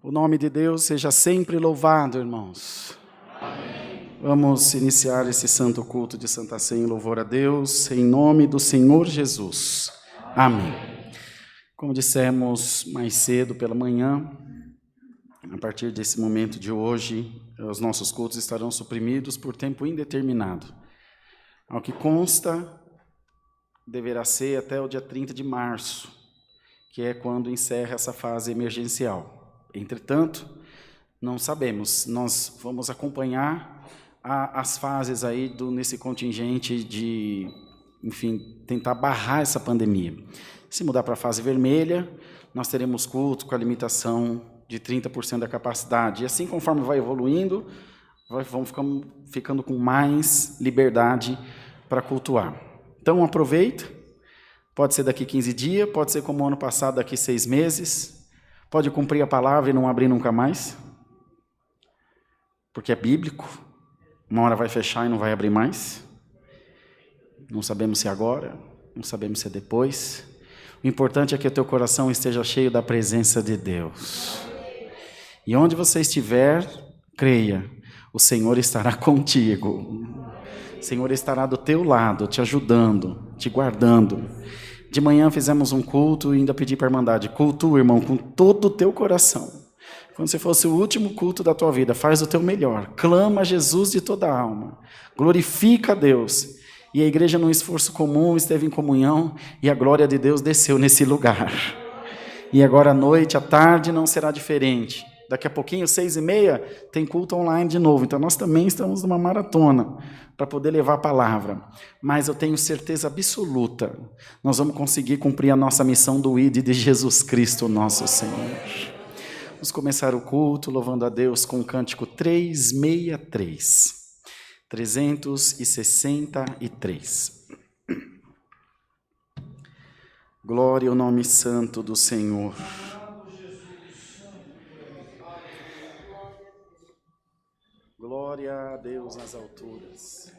O nome de Deus seja sempre louvado, irmãos. Amém. Vamos iniciar esse santo culto de Santa Ceia em louvor a Deus, em nome do Senhor Jesus. Amém. Como dissemos mais cedo pela manhã, a partir desse momento de hoje, os nossos cultos estarão suprimidos por tempo indeterminado. Ao que consta, deverá ser até o dia 30 de março, que é quando encerra essa fase emergencial. Entretanto, não sabemos, nós vamos acompanhar as fases aí nesse contingente de, enfim, tentar barrar essa pandemia. Se mudar para a fase vermelha, nós teremos culto com a limitação de 30% da capacidade. E assim, conforme vai evoluindo, vamos ficando com mais liberdade para cultuar. Então, aproveita, pode ser daqui 15 dias, pode ser como ano passado, daqui 6 meses, pode cumprir a palavra e não abrir nunca mais, porque é bíblico, uma hora vai fechar e não vai abrir mais, não sabemos se é agora, não sabemos se é depois, o importante é que o teu coração esteja cheio da presença de Deus, e onde você estiver, creia, o Senhor estará contigo, o Senhor estará do teu lado, te ajudando, te guardando. De manhã fizemos um culto e ainda pedi para a Irmandade, cultua, irmão, com todo o teu coração. Quando se fosse o último culto da tua vida, faz o teu melhor, clama a Jesus de toda a alma, glorifica a Deus. E a igreja, num esforço comum, esteve em comunhão e a glória de Deus desceu nesse lugar. E agora à noite, à tarde, não será diferente. Daqui a pouquinho, 6h30, tem culto online de novo. Então, nós também estamos numa maratona para poder levar a palavra. Mas eu tenho certeza absoluta, nós vamos conseguir cumprir a nossa missão do ID de Jesus Cristo, nosso Senhor. Vamos começar o culto louvando a Deus com o cântico 363. 363. Glória ao nome santo do Senhor. Glória a Deus nas alturas.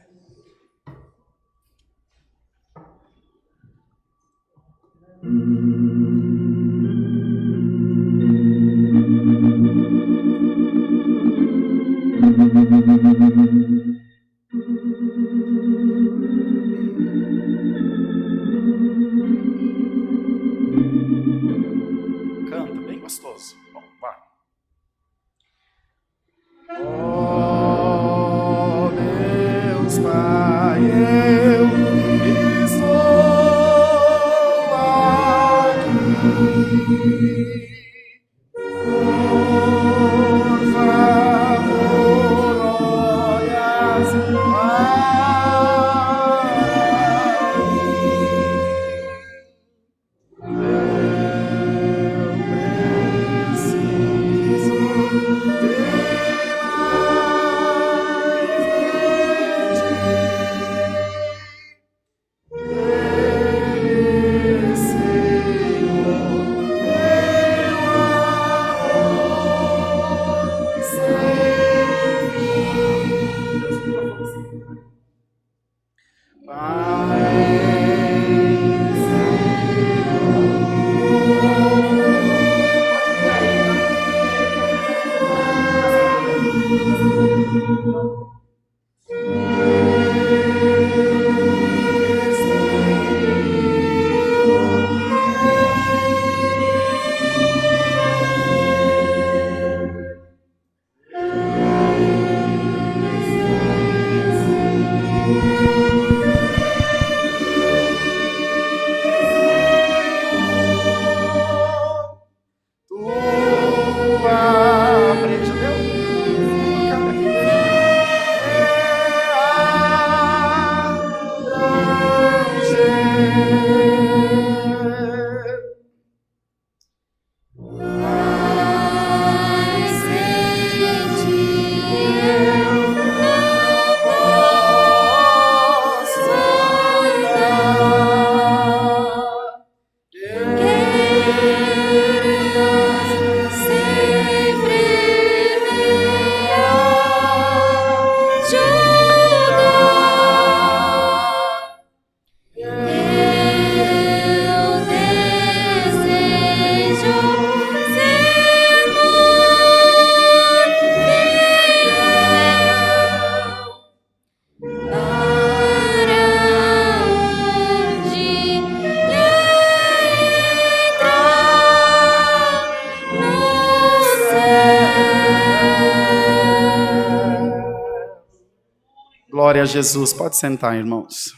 Glória a Jesus. Pode sentar, irmãos.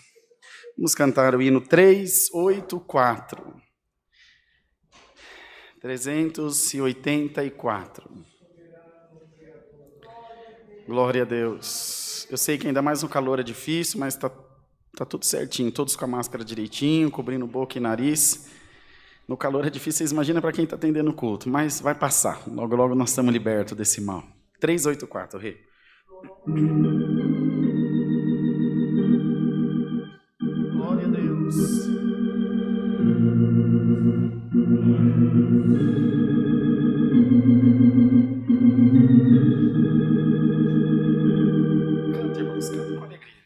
Vamos cantar o hino 384. 384. Glória a Deus. Eu sei que ainda mais no calor é difícil, mas tá tudo certinho. Todos com a máscara direitinho, cobrindo boca e nariz. No calor é difícil, vocês imaginam para quem está atendendo o culto, mas vai passar. Logo, logo nós estamos libertos desse mal. 384, Rei. Glória a Deus. Canta, irmãos, canta com alegria.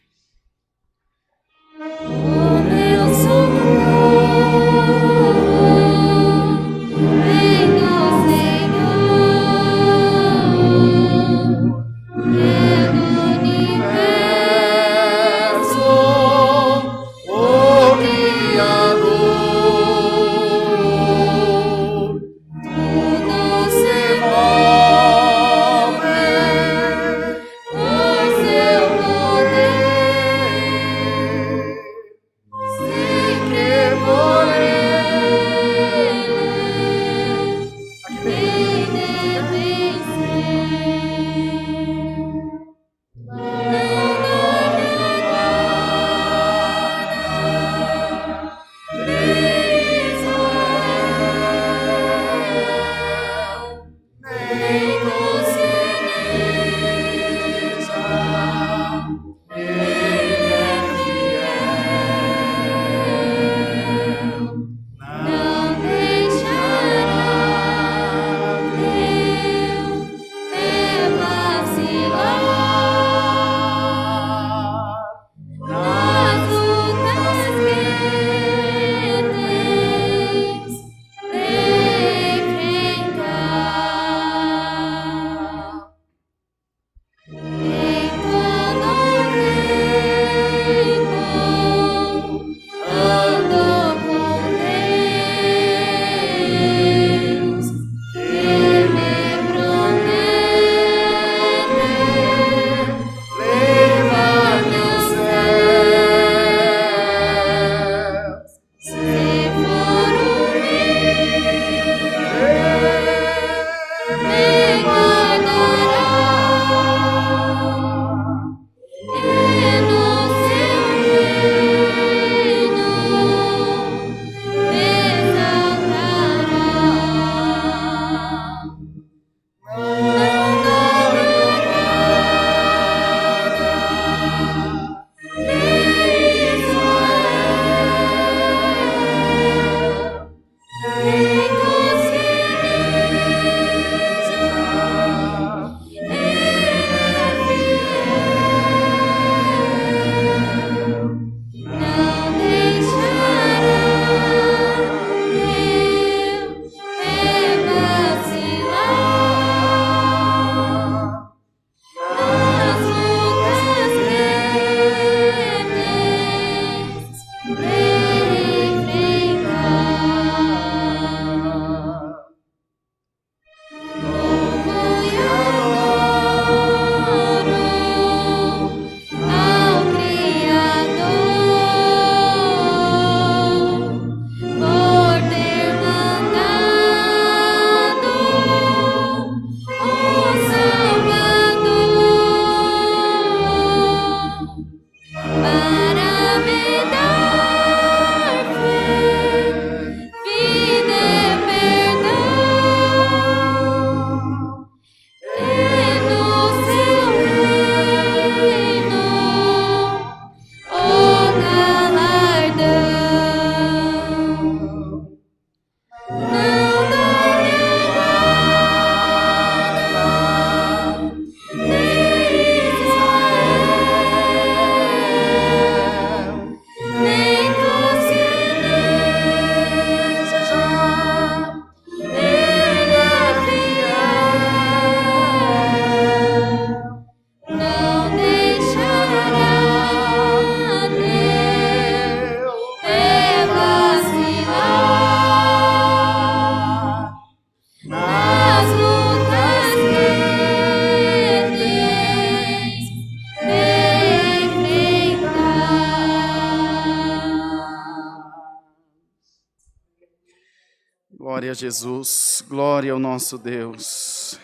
Glória a Jesus, glória ao nosso Deus.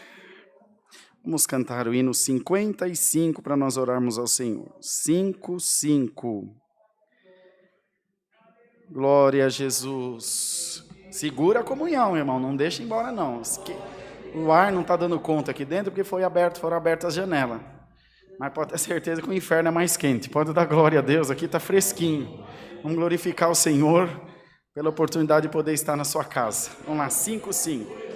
Vamos cantar o hino 55 para nós orarmos ao Senhor. 55. Glória a Jesus. Segura a comunhão, irmão, não deixa embora não. O ar não está dando conta aqui dentro porque foram abertas as janelas. Mas pode ter certeza que o inferno é mais quente. Pode dar glória a Deus, aqui está fresquinho. Vamos glorificar o Senhor pela oportunidade de poder estar na sua casa. Vamos lá, 55.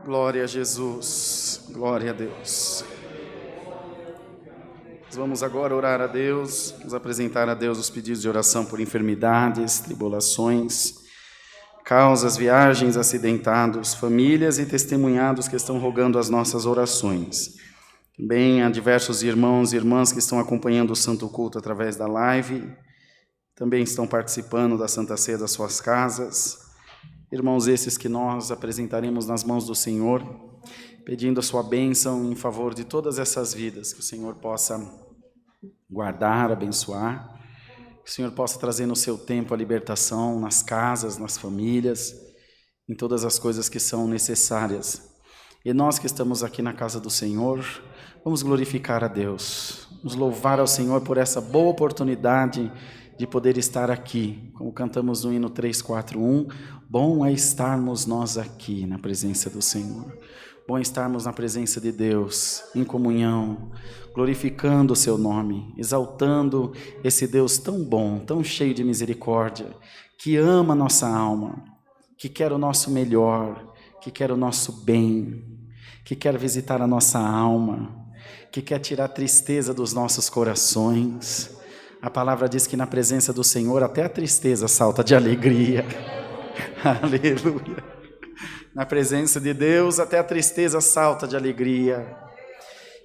Glória a Jesus, glória a Deus. Vamos agora orar a Deus, vamos apresentar a Deus os pedidos de oração por enfermidades, tribulações, causas, viagens, acidentados, famílias e testemunhados que estão rogando as nossas orações. Também há diversos irmãos e irmãs que estão acompanhando o Santo Culto através da live, também estão participando da Santa Ceia das suas casas. Irmãos esses que nós apresentaremos nas mãos do Senhor, pedindo a sua bênção em favor de todas essas vidas, que o Senhor possa guardar, abençoar, que o Senhor possa trazer no seu tempo a libertação nas casas, nas famílias, em todas as coisas que são necessárias. E nós que estamos aqui na casa do Senhor, vamos glorificar a Deus, vamos louvar ao Senhor por essa boa oportunidade de poder estar aqui, como cantamos no hino 341, bom é estarmos nós aqui na presença do Senhor, bom é estarmos na presença de Deus, em comunhão, glorificando o seu nome, exaltando esse Deus tão bom, tão cheio de misericórdia, que ama a nossa alma, que quer o nosso melhor, que quer o nosso bem, que quer visitar a nossa alma, que quer tirar a tristeza dos nossos corações. A palavra diz que na presença do Senhor até a tristeza salta de alegria. Aleluia. Na presença de Deus até a tristeza salta de alegria.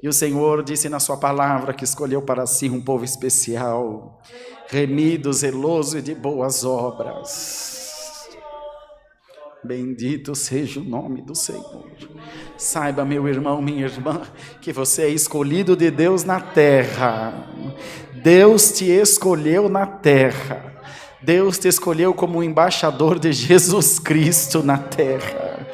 E o Senhor disse na sua palavra que escolheu para si um povo especial, remido, zeloso e de boas obras. Bendito seja o nome do Senhor. Saiba, meu irmão, minha irmã, que você é escolhido de Deus na terra. Deus te escolheu na terra. Deus te escolheu como um embaixador de Jesus Cristo na terra.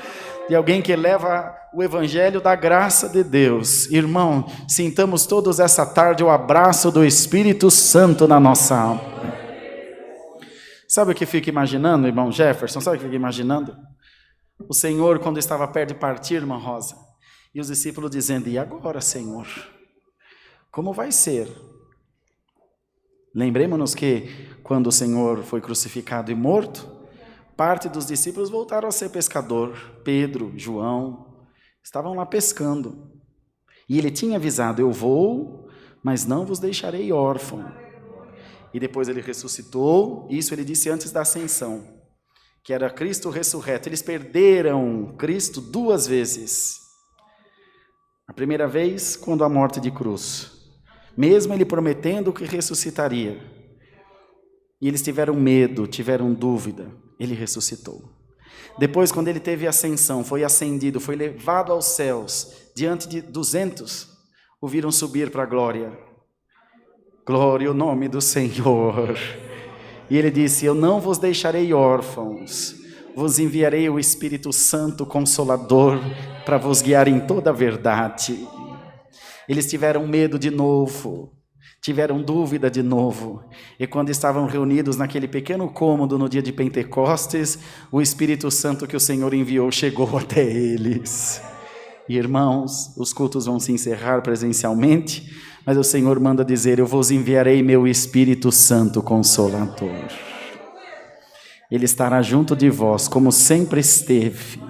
De alguém que leva o evangelho da graça de Deus. Irmão, sintamos todos essa tarde o abraço do Espírito Santo na nossa alma. Sabe o que fica imaginando, irmão Jefferson? Sabe o que fica imaginando? O Senhor, quando estava perto de partir, irmã Rosa, e os discípulos dizendo: e agora, Senhor? Como vai ser? Lembremos-nos que quando o Senhor foi crucificado e morto, parte dos discípulos voltaram a ser pescador. Pedro, João, estavam lá pescando. E ele tinha avisado: eu vou, mas não vos deixarei órfão. E depois ele ressuscitou. Isso ele disse antes da ascensão, que era Cristo ressurreto. Eles perderam Cristo 2 vezes. A primeira vez, quando a morte de cruz, mesmo ele prometendo que ressuscitaria. E eles tiveram medo, tiveram dúvida. Ele ressuscitou. Depois, quando ele teve ascensão, foi ascendido, foi levado aos céus, diante de 200, o viram subir para a glória. Glória ao nome do Senhor. E ele disse: eu não vos deixarei órfãos, vos enviarei o Espírito Santo Consolador para vos guiar em toda a verdade. Eles tiveram medo de novo, tiveram dúvida de novo, e quando estavam reunidos naquele pequeno cômodo no dia de Pentecostes, o Espírito Santo que o Senhor enviou chegou até eles. E irmãos, os cultos vão se encerrar presencialmente, mas o Senhor manda dizer: eu vos enviarei meu Espírito Santo Consolador. Ele estará junto de vós, como sempre esteve,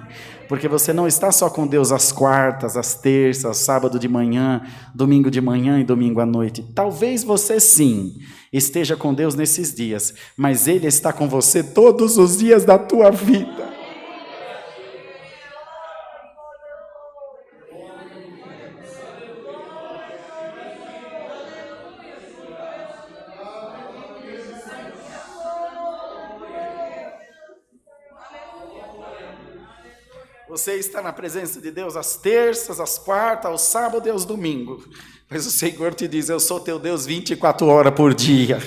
porque você não está só com Deus às quartas, às terças, sábado de manhã, domingo de manhã e domingo à noite. Talvez você sim esteja com Deus nesses dias, mas Ele está com você todos os dias da tua vida. Você está na presença de Deus às terças, às quartas, ao sábado e aos domingos. Mas o Senhor te diz: eu sou teu Deus 24 horas por dia,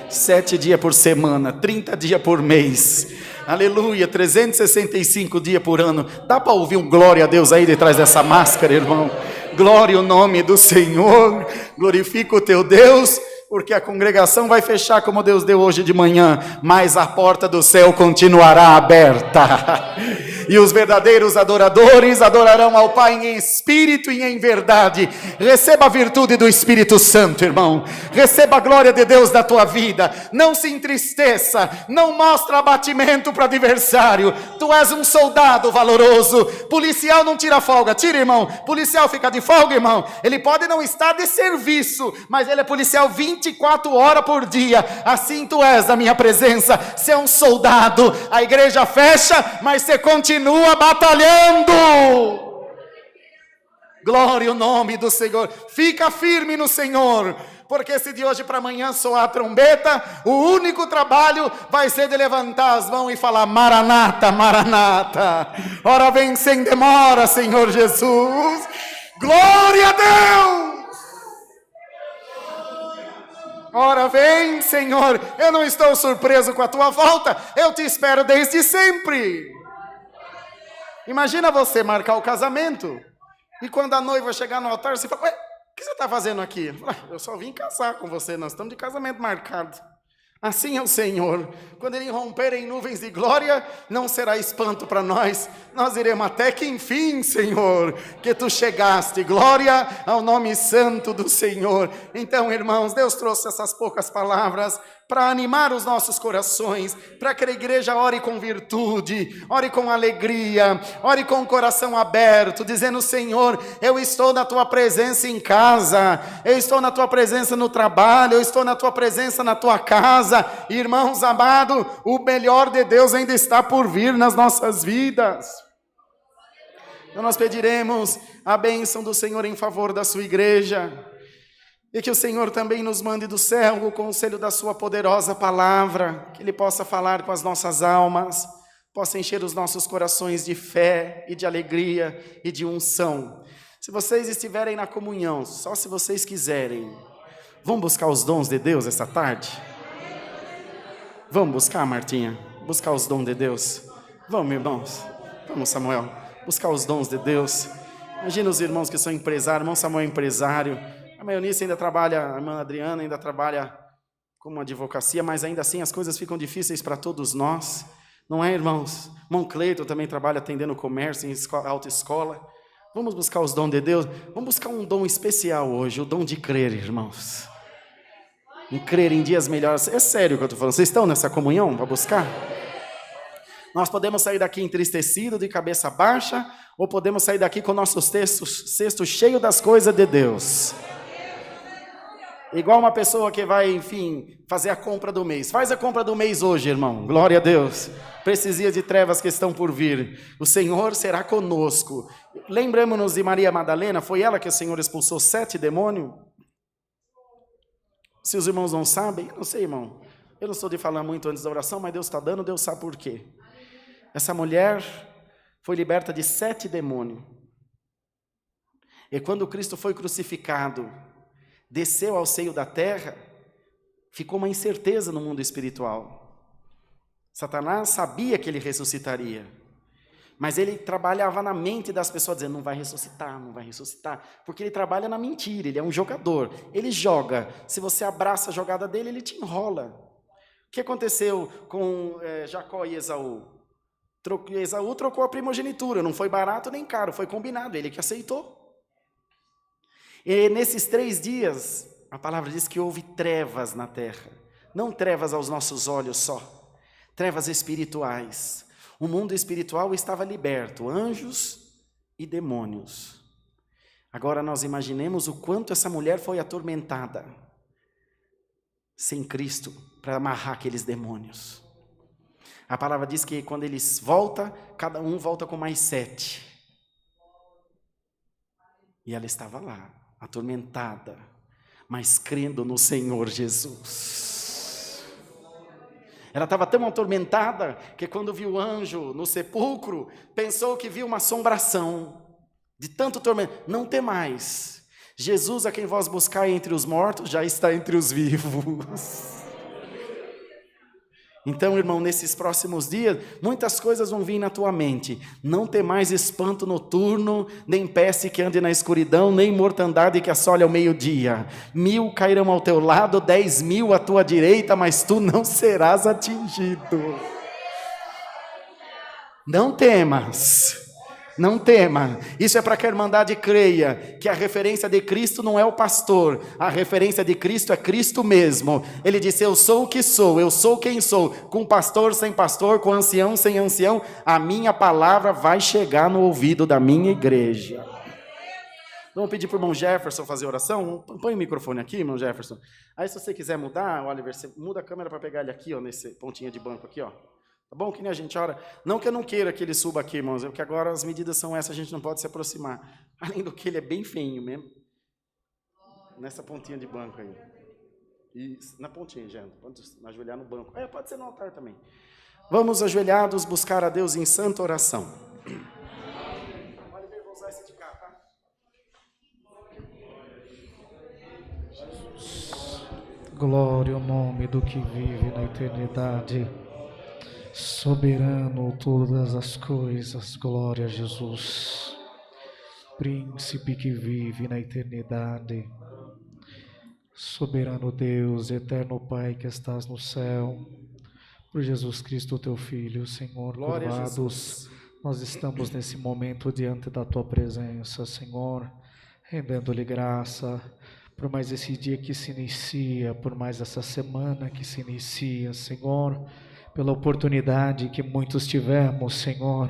7 dias por semana, 30 dias por mês. Aleluia, 365 dias por ano. Dá para ouvir um glória a Deus aí detrás dessa máscara, irmão? Glória ao nome do Senhor. Glorifica o teu Deus, porque a congregação vai fechar como Deus deu hoje de manhã, mas a porta do céu continuará aberta. E os verdadeiros adoradores adorarão ao Pai em espírito e em verdade. Receba a virtude do Espírito Santo, irmão. Receba a glória de Deus da tua vida. Não se entristeça. Não mostra abatimento para o adversário. Tu és um soldado valoroso. Policial não tira folga. Tira, irmão. Policial fica de folga, irmão. Ele pode não estar de serviço, mas ele é policial 24 horas por dia. Assim tu és na minha presença. Você é um soldado. A igreja fecha, mas você continua batalhando. Glória ao nome do Senhor. Fica firme no Senhor, porque se de hoje para amanhã soar a trombeta, o único trabalho vai ser de levantar as mãos e falar: Maranata, Maranata, ora vem sem demora, Senhor Jesus. Glória a Deus. Ora vem, Senhor. Eu não estou surpreso com a tua volta, eu te espero desde sempre. Imagina você marcar o casamento e quando a noiva chegar no altar, você fala: ué, o que você está fazendo aqui? Eu só vim casar com você, nós estamos de casamento marcado. Assim é o Senhor. Quando Ele romper em nuvens de glória, não será espanto para nós. Nós iremos até que enfim, Senhor, que Tu chegaste. Glória ao nome santo do Senhor. Então, irmãos, Deus trouxe essas poucas palavras para animar os nossos corações, para que a igreja ore com virtude, ore com alegria, ore com o coração aberto, dizendo: Senhor, eu estou na tua presença em casa, eu estou na tua presença no trabalho, eu estou na tua presença na tua casa. Irmãos amados, o melhor de Deus ainda está por vir nas nossas vidas. Então nós pediremos a bênção do Senhor em favor da sua igreja, e que o Senhor também nos mande do céu o conselho da sua poderosa palavra, que Ele possa falar com as nossas almas, possa encher os nossos corações de fé e de alegria e de unção. Se vocês estiverem na comunhão, só se vocês quiserem, vão buscar os dons de Deus essa tarde? Vamos buscar, Martinha? Buscar os dons de Deus? Vamos, irmãos? Vamos, Samuel? Buscar os dons de Deus. Imagina os irmãos que são empresários. Irmão Samuel é empresário. A Maionista ainda trabalha, a irmã Adriana ainda trabalha como advocacia, mas ainda assim as coisas ficam difíceis para todos nós. Não é, irmãos? Irmão Cleiton também trabalha atendendo comércio em autoescola. Vamos buscar os dons de Deus. Vamos buscar um dom especial hoje, o dom de crer, irmãos. Em crer em dias melhores. É sério o que eu estou falando. Vocês estão nessa comunhão para buscar? Nós podemos sair daqui entristecido, de cabeça baixa, ou podemos sair daqui com nossos cestos cheios das coisas de Deus. Igual uma pessoa que vai, enfim, fazer a compra do mês. Faz a compra do mês hoje, irmão. Glória a Deus. Precisia de trevas que estão por vir. O Senhor será conosco. Lembramos-nos de Maria Madalena. Foi ela que o Senhor expulsou 7 demônios? Se os irmãos não sabem, eu não sei, irmão. Eu não sou de falar muito antes da oração, mas Deus está dando, Deus sabe por quê. Essa mulher foi liberta de 7 demônios. E quando Cristo foi crucificado, desceu ao seio da terra, ficou uma incerteza no mundo espiritual. Satanás sabia que ele ressuscitaria, mas ele trabalhava na mente das pessoas, dizendo: não vai ressuscitar, não vai ressuscitar, porque ele trabalha na mentira, ele é um jogador, ele joga, se você abraça a jogada dele, ele te enrola. O que aconteceu com Jacó e Esaú? Esaú trocou a primogenitura, não foi barato nem caro, foi combinado, ele que aceitou. E nesses 3 dias, a palavra diz que houve trevas na terra, não trevas aos nossos olhos só, trevas espirituais. O mundo espiritual estava liberto, anjos e demônios. Agora nós imaginemos o quanto essa mulher foi atormentada, sem Cristo, para amarrar aqueles demônios. A palavra diz que quando eles voltam, cada um volta com mais 7. E ela estava lá, atormentada, mas crendo no Senhor Jesus. Ela estava tão atormentada que quando viu o anjo no sepulcro, pensou que viu uma assombração, de tanto tormento. Não temais, Jesus, a quem vós buscai entre os mortos, já está entre os vivos. Então, irmão, nesses próximos dias, muitas coisas vão vir na tua mente. Não tem mais espanto noturno, nem peste que ande na escuridão, nem mortandade que assole ao meio-dia. 1000 cairão ao teu lado, 10.000 à tua direita, mas tu não serás atingido. Não temas. Não tema, isso é para que a Irmandade creia que a referência de Cristo não é o pastor, a referência de Cristo é Cristo mesmo. Ele disse: eu sou o que sou, eu sou quem sou, com pastor, sem pastor, com ancião, sem ancião, a minha palavra vai chegar no ouvido da minha igreja. Vamos pedir para o irmão Jefferson fazer oração? Põe o microfone aqui, irmão Jefferson. Aí se você quiser mudar, Oliver, você muda a câmera para pegar ele aqui, ó, nesse pontinho de banco aqui, ó. Tá bom? Que nem a gente ora. Não que eu não queira que ele suba aqui, irmãos, porque agora as medidas são essas, a gente não pode se aproximar. Além do que ele é bem feinho mesmo. Nessa pontinha de banco aí. E na pontinha, gente. Pode ajoelhar no banco. Pode ser no altar também. Vamos ajoelhados buscar a Deus em santa oração. Olha, vou usar esse de cá, tá? Glória ao nome do que vive na eternidade. Soberano todas as coisas, glória a Jesus, príncipe que vive na eternidade, soberano Deus, eterno Pai que estás no céu, por Jesus Cristo teu Filho, Senhor, glória curvados, nós estamos nesse momento diante da tua presença, Senhor, rendendo-lhe graça por mais esse dia que se inicia, por mais essa semana que se inicia, Senhor, pela oportunidade que muitos tivemos, Senhor,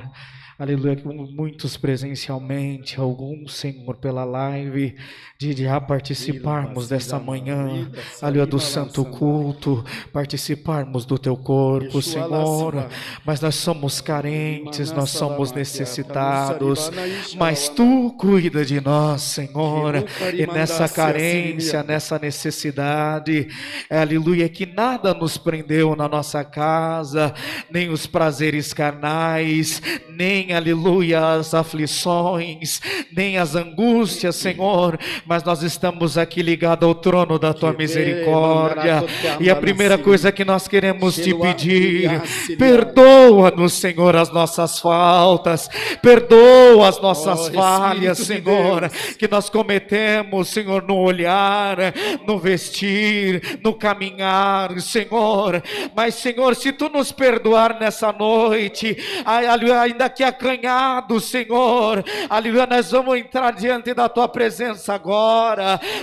aleluia, muitos presencialmente, alguns, Senhor, pela live, de já participarmos dessa manhã, aleluia, do santo culto, participarmos do teu corpo, Senhor, mas nós somos carentes, nós somos necessitados, mas tu cuida de nós, Senhor, e nessa carência, nessa necessidade, aleluia, que nada nos prendeu na nossa casa, nem os prazeres carnais, nem, aleluia, as aflições, nem as angústias, Senhor, mas nós estamos aqui ligados ao trono da tua misericórdia, e a primeira coisa que nós queremos te pedir, perdoa-nos, Senhor, as nossas faltas, perdoa as nossas falhas, Senhor, que nós cometemos, Senhor, no olhar, no vestir, no caminhar, Senhor, mas, Senhor, se tu nos perdoar nessa noite, ainda que acanhado, Senhor, aleluia, nós vamos entrar diante da tua presença agora,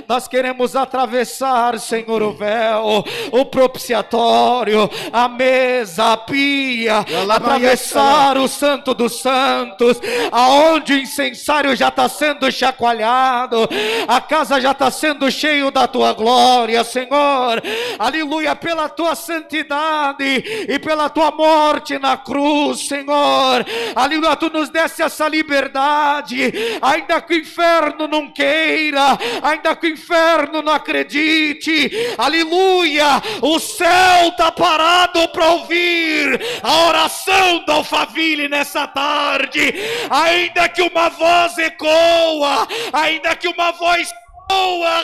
nós queremos atravessar, Senhor, o véu, o propiciatório, a mesa, a pia, atravessar o santo dos santos, aonde o incensário já está sendo chacoalhado, a casa já está sendo cheia da tua glória, Senhor, aleluia, pela tua santidade e pela tua morte na cruz, Senhor, aleluia, tu nos desse essa liberdade, ainda que o inferno não queira, ainda que o inferno não acredite, aleluia, o céu está parado para ouvir a oração do Alphaville nessa tarde, ainda que uma voz ecoa, ainda que uma voz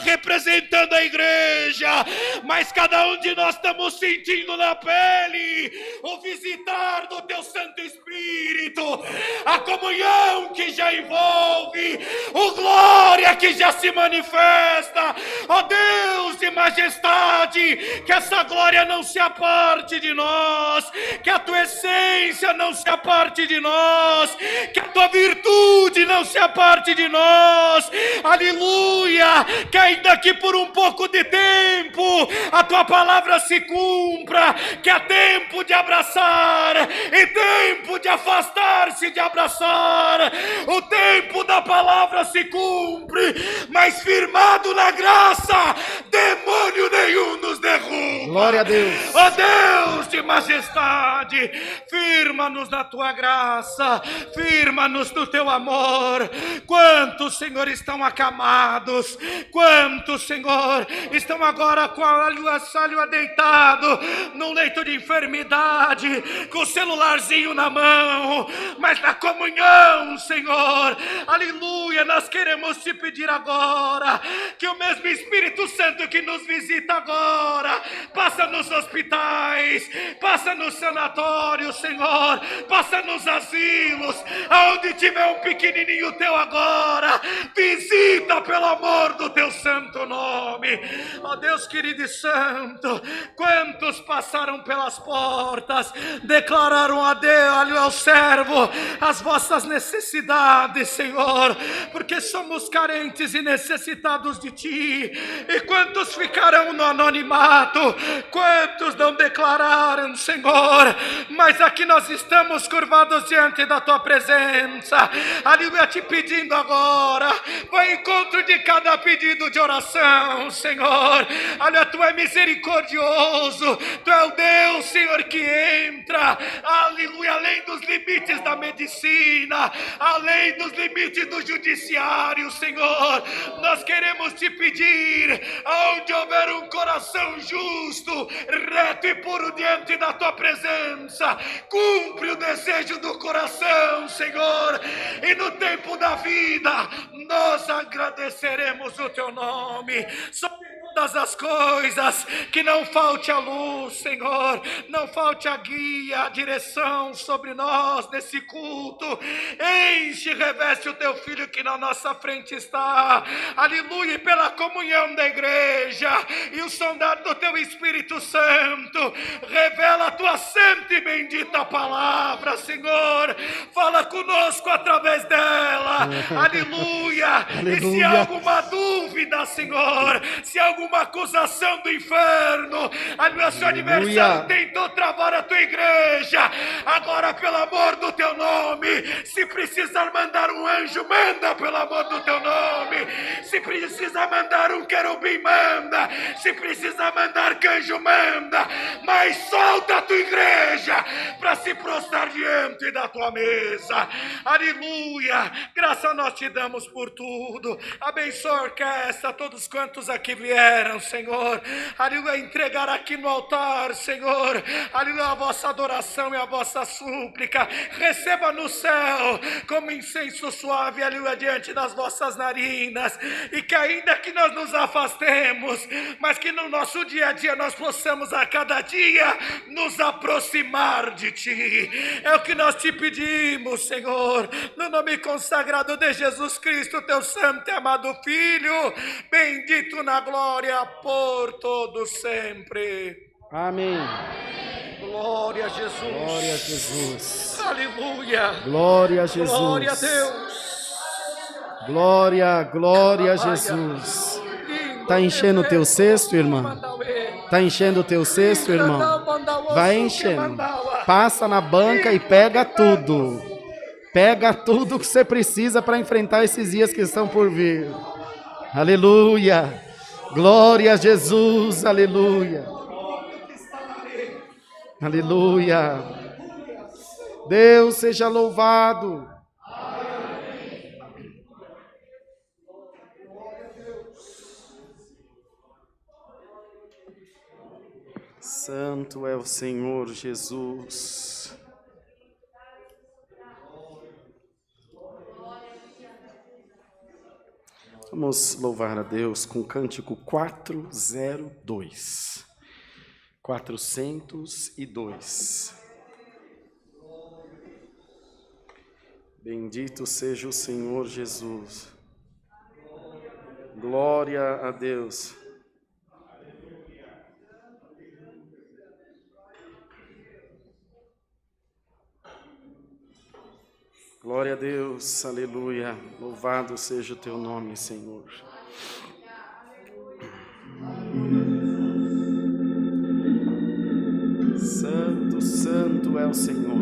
representando a igreja, mas cada um de nós estamos sentindo na pele o visitar do teu Santo Espírito, a comunhão que já envolve, o glória que já se manifesta, ó Deus de majestade, que essa glória não se aparte de nós, que a tua essência não se aparte de nós, que a tua virtude não se aparte de nós, aleluia, que ainda que por um pouco de tempo a tua palavra se cumpra, que é tempo de abraçar e tempo de afastar-se de abraçar, o tempo da palavra se cumpre, mas firmado na graça, demônio nenhum nos derruba. Glória a Deus. Ó Deus de majestade, firma-nos na tua graça, firma-nos no teu amor. Quantos, Senhor, estão acamados, quantos, Senhor, estão agora com a salha deitado num leito de enfermidade, com o celularzinho na mão, mas na comunhão, Senhor, aleluia, nós queremos te pedir agora, que o mesmo Espírito Santo que nos visita agora, passa nos hospitais, passa nos sanatórios, Senhor, passa nos asilos, aonde tiver um pequenininho teu agora, visita pelo amor do teu santo nome. Ó Deus querido e santo, quantos passaram pelas portas, declararam a Deus, ao servo, as vossas necessidades, Senhor, porque somos carentes e necessitados de ti, e quantos ficarão no anonimato, quantos não declararam, Senhor, mas aqui nós estamos curvados diante da tua presença, aleluia, te pedindo agora, vai ao encontro de cada pedido de oração, Senhor, olha, tu é misericordioso, tu é o Deus, Senhor, que entra, aleluia, além dos limites da medicina, além dos limites do judiciário, Senhor, nós queremos te pedir, aonde houver um coração justo, reto e puro diante da tua presença, cumpre o desejo do coração, Senhor, e no tempo da vida, nós agradeceremos o teu nome, sobre todas as coisas, que não falte a luz, Senhor, não falte a guia, a direção sobre nós nesse culto. Enche e reveste o teu filho que na nossa frente está, aleluia, e pela comunhão da igreja e o sondar do teu Espírito Santo, revela a tua santa e bendita palavra, Senhor, fala conosco através dela, aleluia. E se há alguma dúvida, Senhor, se há alguma acusação do inferno, a seu adversário tentou travar a tua igreja, agora pelo amor do teu nome, se precisar mandar um anjo, manda pelo amor do teu nome, se precisa mandar um querubim, manda, se precisa mandar canjo, manda, mas solta a tua igreja para se prostrar diante da tua mesa, aleluia. Graças nós te damos por tudo, abençoa a orquestra, todos quantos aqui vieram, Senhor, aleluia, entregar aqui no altar, Senhor, aleluia, a vossa adoração e a vossa súplica, receba no céu como incenso suave, aleluia, diante das vossas narinas, e que ainda que nós nos afastemos, mas que no nosso dia a dia nós possamos a cada dia nos aproximar de Ti, é o que nós te pedimos, Senhor, no nome consagrado de Jesus Cristo, teu santo e amado Filho, bendito na glória por todo sempre. Amém. Glória a Jesus. Glória a Jesus. Aleluia. Glória a Jesus. Glória a Deus. Glória, glória a Jesus. Está enchendo o teu cesto, irmão? Está enchendo o teu cesto, irmão? Vai enchendo. Passa na banca e pega tudo. Pega tudo que você precisa para enfrentar esses dias que estão por vir. Aleluia. Glória a Jesus. Aleluia. Aleluia. Deus seja louvado. Santo é o Senhor Jesus. Vamos louvar a Deus com o cântico 402. 402. Bendito seja o Senhor Jesus. Glória a Deus. Glória a Deus, aleluia. Louvado seja o teu nome, Senhor. Santo, santo é o Senhor.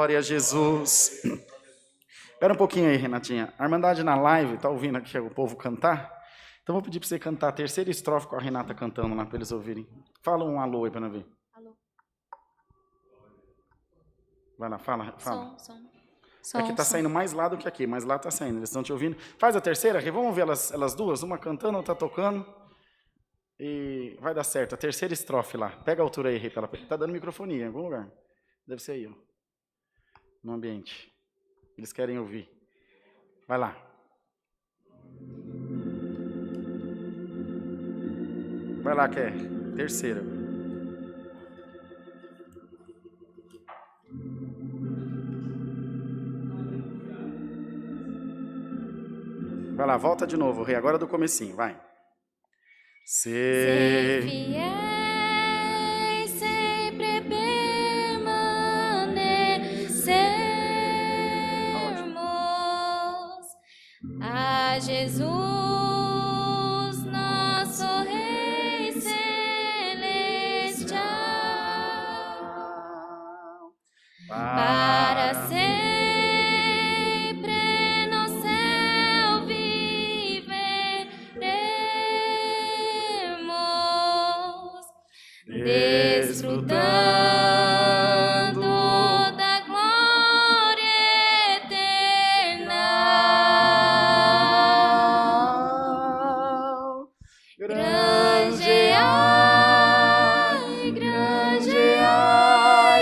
Glória a Jesus. Espera um pouquinho aí, Renatinha. A Irmandade na live, tá ouvindo aqui o povo cantar? Então vou pedir para você cantar a terceira estrofe com a Renata cantando lá, para eles ouvirem. Fala um alô aí para nós ver. Alô. Vai lá, fala. Som. Aqui tá saindo mais lá do que aqui, mas lá tá saindo, eles estão te ouvindo. Faz a terceira, vamos ver elas duas, uma cantando, outra tocando. E vai dar certo, a terceira estrofe lá. Pega a altura aí, Rei. Tá dando microfonia em algum lugar. Deve ser aí, ó. No ambiente. Eles querem ouvir. Vai lá. Vai lá, Ké. Terceira. Vai lá, volta de novo, Rei. Agora do comecinho, vai. Ser fiéis, sempre permanecermos a Jesus, nosso Rei Celestial, para sempre no céu viveremos, desfrutando da glória eterna. Granjeai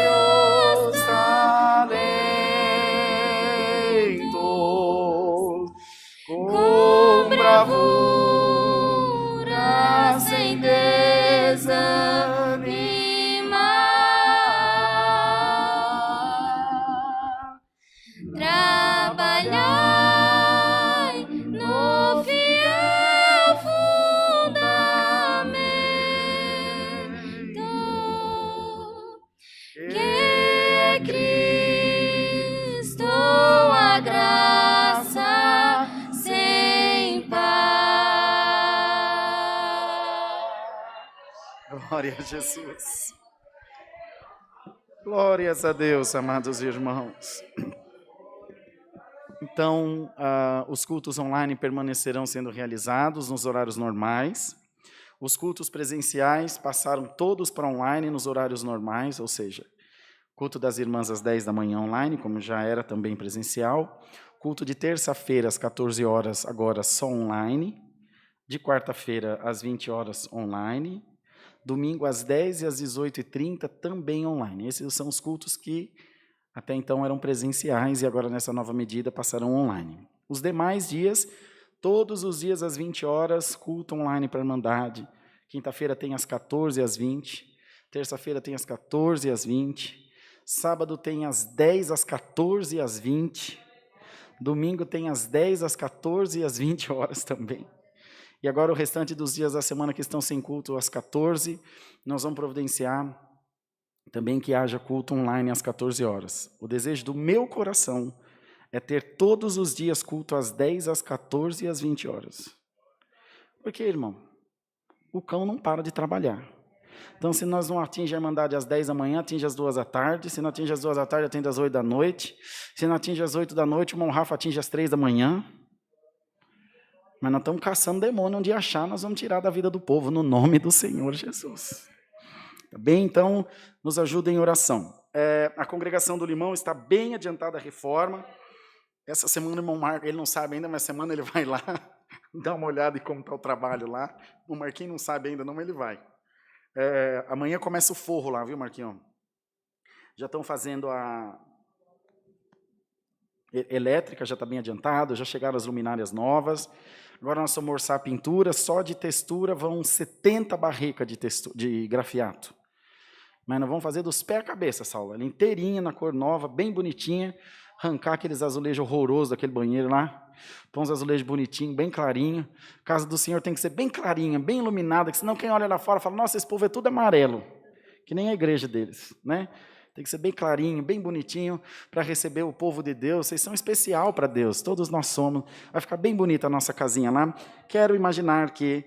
os talentos com bravura, sem desanimar. Trabalhai no fiel fundamento que é Cristo, a graça sem par. Glória a Jesus. Glórias a Deus, amados irmãos. Então, os cultos online permanecerão sendo realizados nos horários normais. Os cultos presenciais passaram todos para online nos horários normais, ou seja, culto das irmãs às 10 da manhã online, como já era também presencial. Culto de terça-feira às 14 horas, agora só online. De quarta-feira às 20 horas online. Domingo às 10 e às 18h30 também online. Esses são os cultos que até então eram presenciais e agora nessa nova medida passarão online. Os demais dias, todos os dias às 20 horas, culto online para a Irmandade. Quinta-feira tem às 14 às 20, terça-feira tem às 14 às 20, sábado tem às 10 às 14 às 20, domingo tem às 10 às 14 às 20 horas também. E agora o restante dos dias da semana que estão sem culto às 14, nós vamos providenciar também que haja culto online às 14 horas. O desejo do meu coração é ter todos os dias culto às 10, às 14 e às 20 horas. Porque, irmão, o cão não para de trabalhar. Então, se nós não atingimos a Irmandade às 10 da manhã, atinge às 2 da tarde. Se não atinge às 2 da tarde, atinge às 8 da noite. Se não atinge às 8 da noite, o irmão Rafa atinge às 3 da manhã. Mas nós estamos caçando demônio onde achar, nós vamos tirar da vida do povo, no nome do Senhor Jesus. Tá bem? Então, nos ajudem em oração. A congregação do Limão está bem adiantada a reforma. Essa semana o irmão Marco, ele não sabe ainda, mas semana ele vai lá, dar uma olhada em como está o trabalho lá. O Marquinhos não sabe ainda não, mas ele vai. Amanhã começa o forro lá, viu, Marquinhos? Já estão fazendo a elétrica, já está bem adiantado, já chegaram as luminárias novas. Agora nós vamos orçar a pintura, só de textura vão 70 barricas de grafiato. Mas nós vamos fazer dos pés à cabeça, Saulo. Ela inteirinha, na cor nova, bem bonitinha. Arrancar aqueles azulejos horrorosos daquele banheiro lá. Põe uns azulejos bonitinhos, bem clarinho. A casa do Senhor tem que ser bem clarinha, bem iluminada, que senão quem olha lá fora fala, nossa, esse povo é tudo amarelo. Que nem a igreja deles, né? Tem que ser bem clarinho, bem bonitinho, para receber o povo de Deus. Vocês são especial para Deus, todos nós somos. Vai ficar bem bonita a nossa casinha lá. Quero imaginar que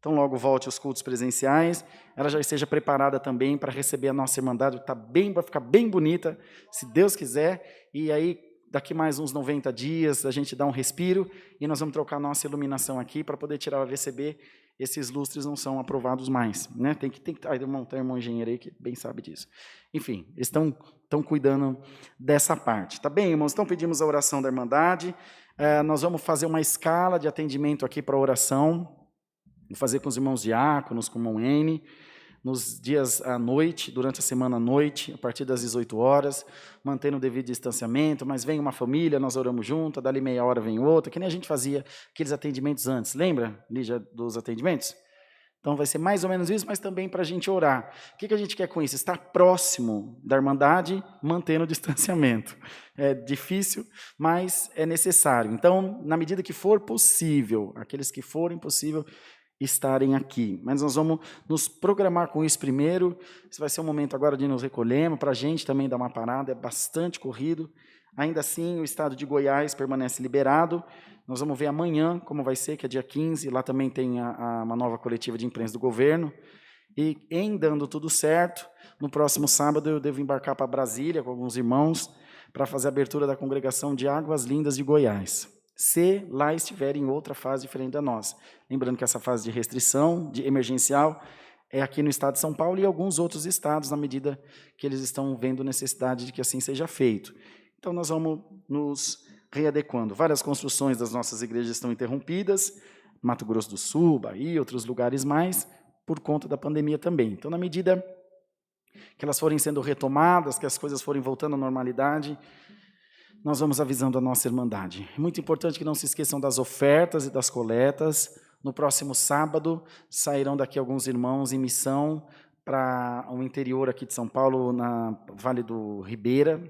então logo volte aos cultos presenciais, ela já esteja preparada também para receber a nossa Irmandade, vai ficar bem bonita, se Deus quiser, e aí daqui mais uns 90 dias a gente dá um respiro, e nós vamos trocar a nossa iluminação aqui para poder tirar o AVCB, esses lustres não são aprovados mais, né? Tem que tem um irmão engenheiro aí que bem sabe disso. Enfim, eles estão cuidando dessa parte. Tá bem, irmãos? Então pedimos a oração da Irmandade. Nós vamos fazer uma escala de atendimento aqui para a oração. Vou fazer com os irmãos diáconos, com o irmão N, nos dias à noite, durante a semana à noite, a partir das 18 horas, mantendo o devido distanciamento, mas vem uma família, nós oramos junto, dali meia hora vem outra, que nem a gente fazia aqueles atendimentos antes. Lembra, Lígia, dos atendimentos? Então vai ser mais ou menos isso, mas também para a gente orar. O que a gente quer com isso? Estar próximo da Irmandade, mantendo o distanciamento. É difícil, mas é necessário. Então, na medida que for possível, aqueles que forem possível, estarem aqui. Mas nós vamos nos programar com isso primeiro. Esse vai ser um momento agora de nos recolhermos, para a gente também dar uma parada, é bastante corrido. Ainda assim, o estado de Goiás permanece liberado. Nós vamos ver amanhã como vai ser, que é dia 15, lá também tem uma nova coletiva de imprensa do governo. E em dando tudo certo, no próximo sábado eu devo embarcar para Brasília com alguns irmãos para fazer a abertura da congregação de Águas Lindas de Goiás. Se lá estiver em outra fase diferente da nossa. Lembrando que essa fase de restrição, de emergencial, é aqui no estado de São Paulo e alguns outros estados, na medida que eles estão vendo necessidade de que assim seja feito. Então, nós vamos nos readequando. Várias construções das nossas igrejas estão interrompidas, Mato Grosso do Sul, Bahia, outros lugares mais, por conta da pandemia também. Então, na medida que elas forem sendo retomadas, que as coisas forem voltando à normalidade, nós vamos avisando a nossa Irmandade. É muito importante que não se esqueçam das ofertas e das coletas. No próximo sábado, sairão daqui alguns irmãos em missão para o interior aqui de São Paulo, na Vale do Ribeira.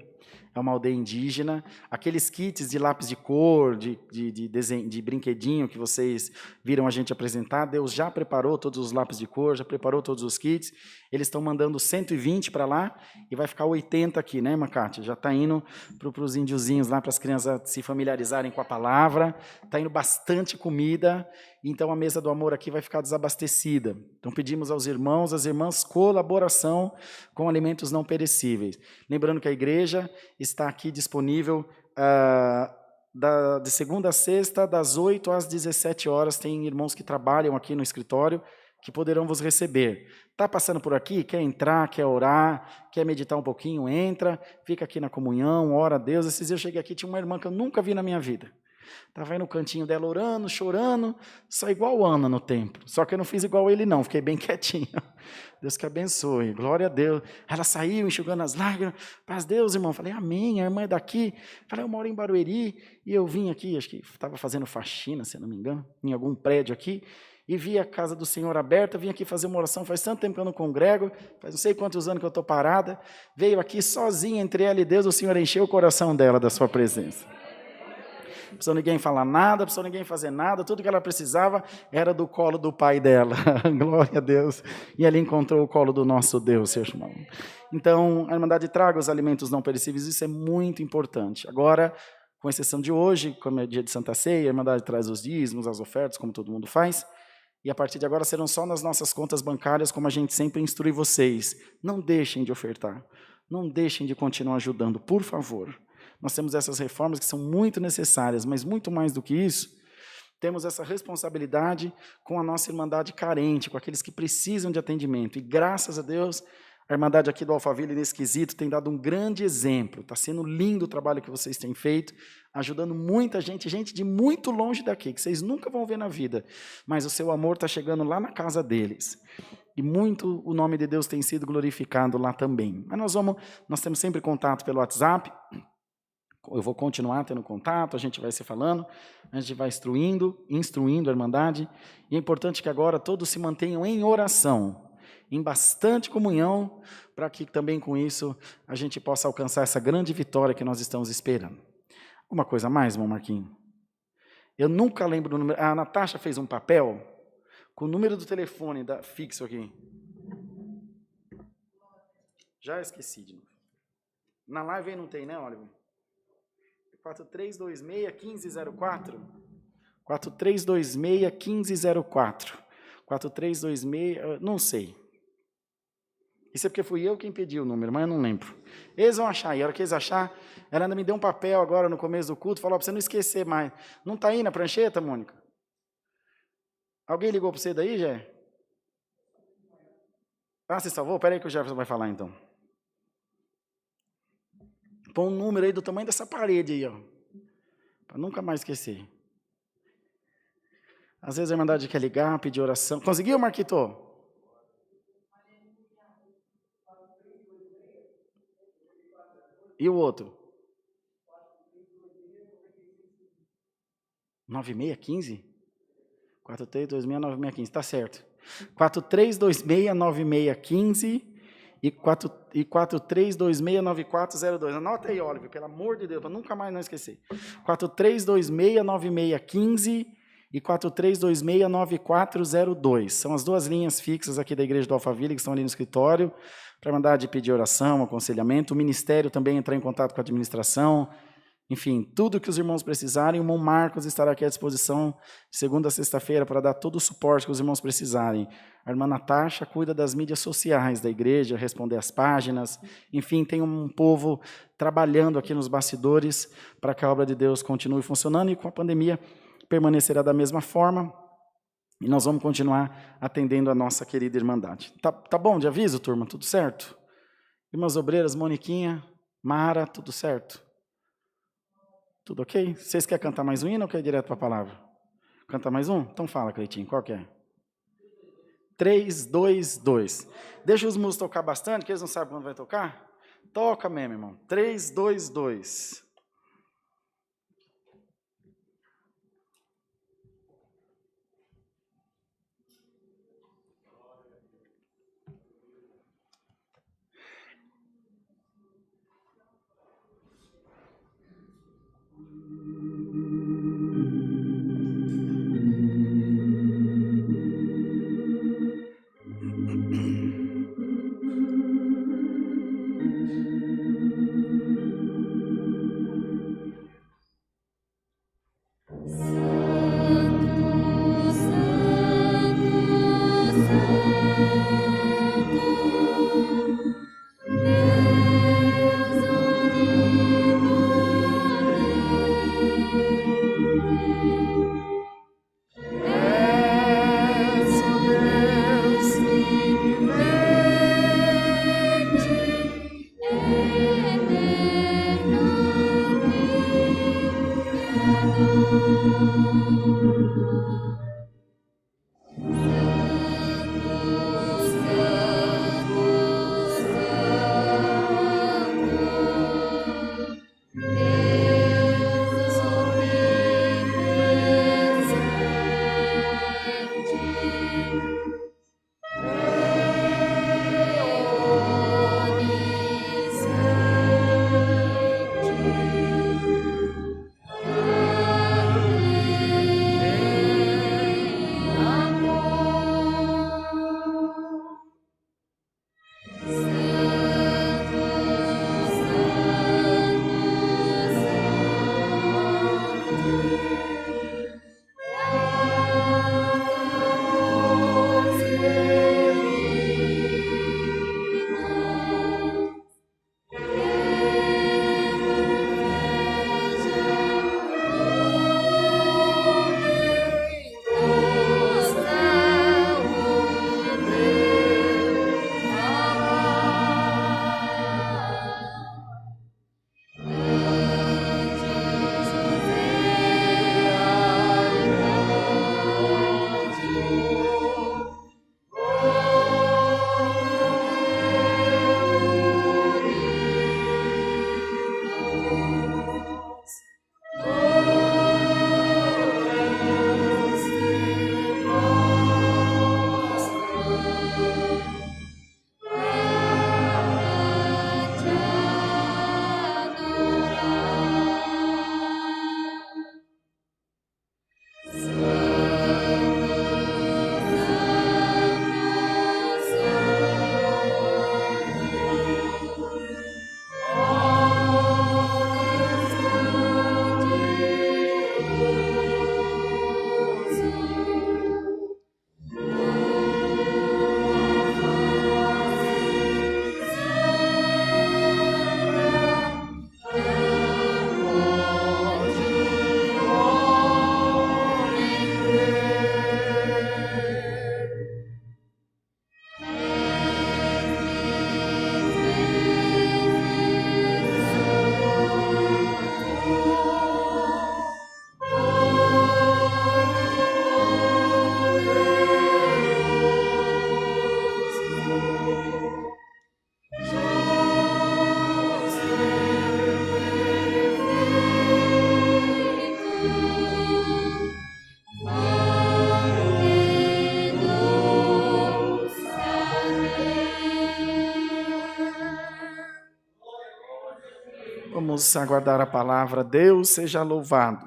É uma aldeia indígena. Aqueles kits de lápis de cor, de desenho, de brinquedinho que vocês viram a gente apresentar, Deus já preparou todos os lápis de cor, já preparou todos os kits. Eles estão mandando 120 para lá e vai ficar 80 aqui, né, Macate? Já está indo para os índiozinhos lá, para as crianças se familiarizarem com a palavra. Está indo bastante comida, então a mesa do amor aqui vai ficar desabastecida. Então pedimos aos irmãos, às irmãs, colaboração com alimentos não perecíveis. Lembrando que a igreja está aqui disponível de segunda a sexta, das 8 às 17 horas. Tem irmãos que trabalham aqui no escritório que poderão vos receber. Está passando por aqui, quer entrar, quer orar, quer meditar um pouquinho, entra, fica aqui na comunhão, ora a Deus. Esses dias eu cheguei aqui, tinha uma irmã que eu nunca vi na minha vida. Estava aí no cantinho dela orando, chorando, só igual Ana no templo. Só que eu não fiz igual ele não, fiquei bem quietinho. Deus que abençoe, glória a Deus. Ela saiu enxugando as lágrimas, paz Deus, irmão. Falei, amém, a irmã é daqui. Falei, eu moro em Barueri e eu vim aqui, acho que estava fazendo faxina, se não me engano, em algum prédio aqui, e vi a casa do Senhor aberta, vim aqui fazer uma oração, faz tanto tempo que eu não congrego, faz não sei quantos anos que eu estou parada, veio aqui sozinha, entre ela e Deus, o Senhor encheu o coração dela da sua presença. Não precisou ninguém falar nada, não precisou ninguém fazer nada, tudo que ela precisava era do colo do pai dela, glória a Deus, e ali encontrou o colo do nosso Deus, seu irmão. Então, a Irmandade traga os alimentos não perecíveis, isso é muito importante. Agora, com exceção de hoje, como é dia de Santa Ceia, a Irmandade traz os dízimos, as ofertas, como todo mundo faz, e a partir de agora serão só nas nossas contas bancárias, como a gente sempre instrui vocês. Não deixem de ofertar, não deixem de continuar ajudando, por favor. Nós temos essas reformas que são muito necessárias, mas muito mais do que isso, temos essa responsabilidade com a nossa Irmandade carente, com aqueles que precisam de atendimento. E graças a Deus, a Irmandade aqui do Alphaville, nesse quesito, tem dado um grande exemplo. Está sendo lindo o trabalho que vocês têm feito, ajudando muita gente, gente de muito longe daqui, que vocês nunca vão ver na vida, mas o seu amor está chegando lá na casa deles. E muito o nome de Deus tem sido glorificado lá também. Mas nós temos sempre contato pelo WhatsApp. Eu vou continuar tendo contato, a gente vai se falando, a gente vai instruindo a Irmandade, e é importante que agora todos se mantenham em oração, em bastante comunhão, para que também com isso a gente possa alcançar essa grande vitória que nós estamos esperando. Uma coisa a mais, irmão Marquinhos? Eu nunca lembro do número. A Natasha fez um papel com o número do telefone fixo aqui. Já esqueci de novo. Na live aí não tem, né, Oliver? 4326-1504. 4326-1504. 4326, não sei. Isso é porque fui eu quem pedi o número, mas eu não lembro. Eles vão achar, e a hora que eles achar, ela ainda me deu um papel agora no começo do culto, falou para você não esquecer mais. Não está aí na prancheta, Mônica? Alguém ligou para você daí, Jé? Ah, você salvou? Espera aí que o Jefferson vai falar então. Põe um número aí do tamanho dessa parede aí, ó. Para nunca mais esquecer. Às vezes a Irmandade quer ligar, pedir oração. Conseguiu, Marquito? E o outro? 9615? 43269615, está certo. 43269615 e 43269402. Anota aí, Oliver, pelo amor de Deus, para nunca mais não esquecer. 43269615 e 43269402. São as duas linhas fixas aqui da Igreja do Alphaville, que estão ali no escritório, para mandar de pedir oração, aconselhamento. O ministério também entrar em contato com a administração. Enfim, tudo que os irmãos precisarem, o irmão Marcos estará aqui à disposição de segunda a sexta-feira para dar todo o suporte que os irmãos precisarem. A irmã Natasha cuida das mídias sociais da igreja, responder as páginas. Enfim, tem um povo trabalhando aqui nos bastidores para que a obra de Deus continue funcionando e com a pandemia permanecerá da mesma forma. E nós vamos continuar atendendo a nossa querida Irmandade. Tá bom de aviso, turma? Tudo certo? Irmãs obreiras, Moniquinha, Mara, tudo certo? Tudo ok? Vocês querem cantar mais um hino ou quer ir direto para a palavra? Canta mais um? Então fala, Cleitinho, qual que é? 3, 2, 2. Deixa os músicos tocar bastante, que eles não sabem quando vai tocar. Toca mesmo, irmão. 3, 2, 2. Vamos aguardar a palavra. Deus seja louvado.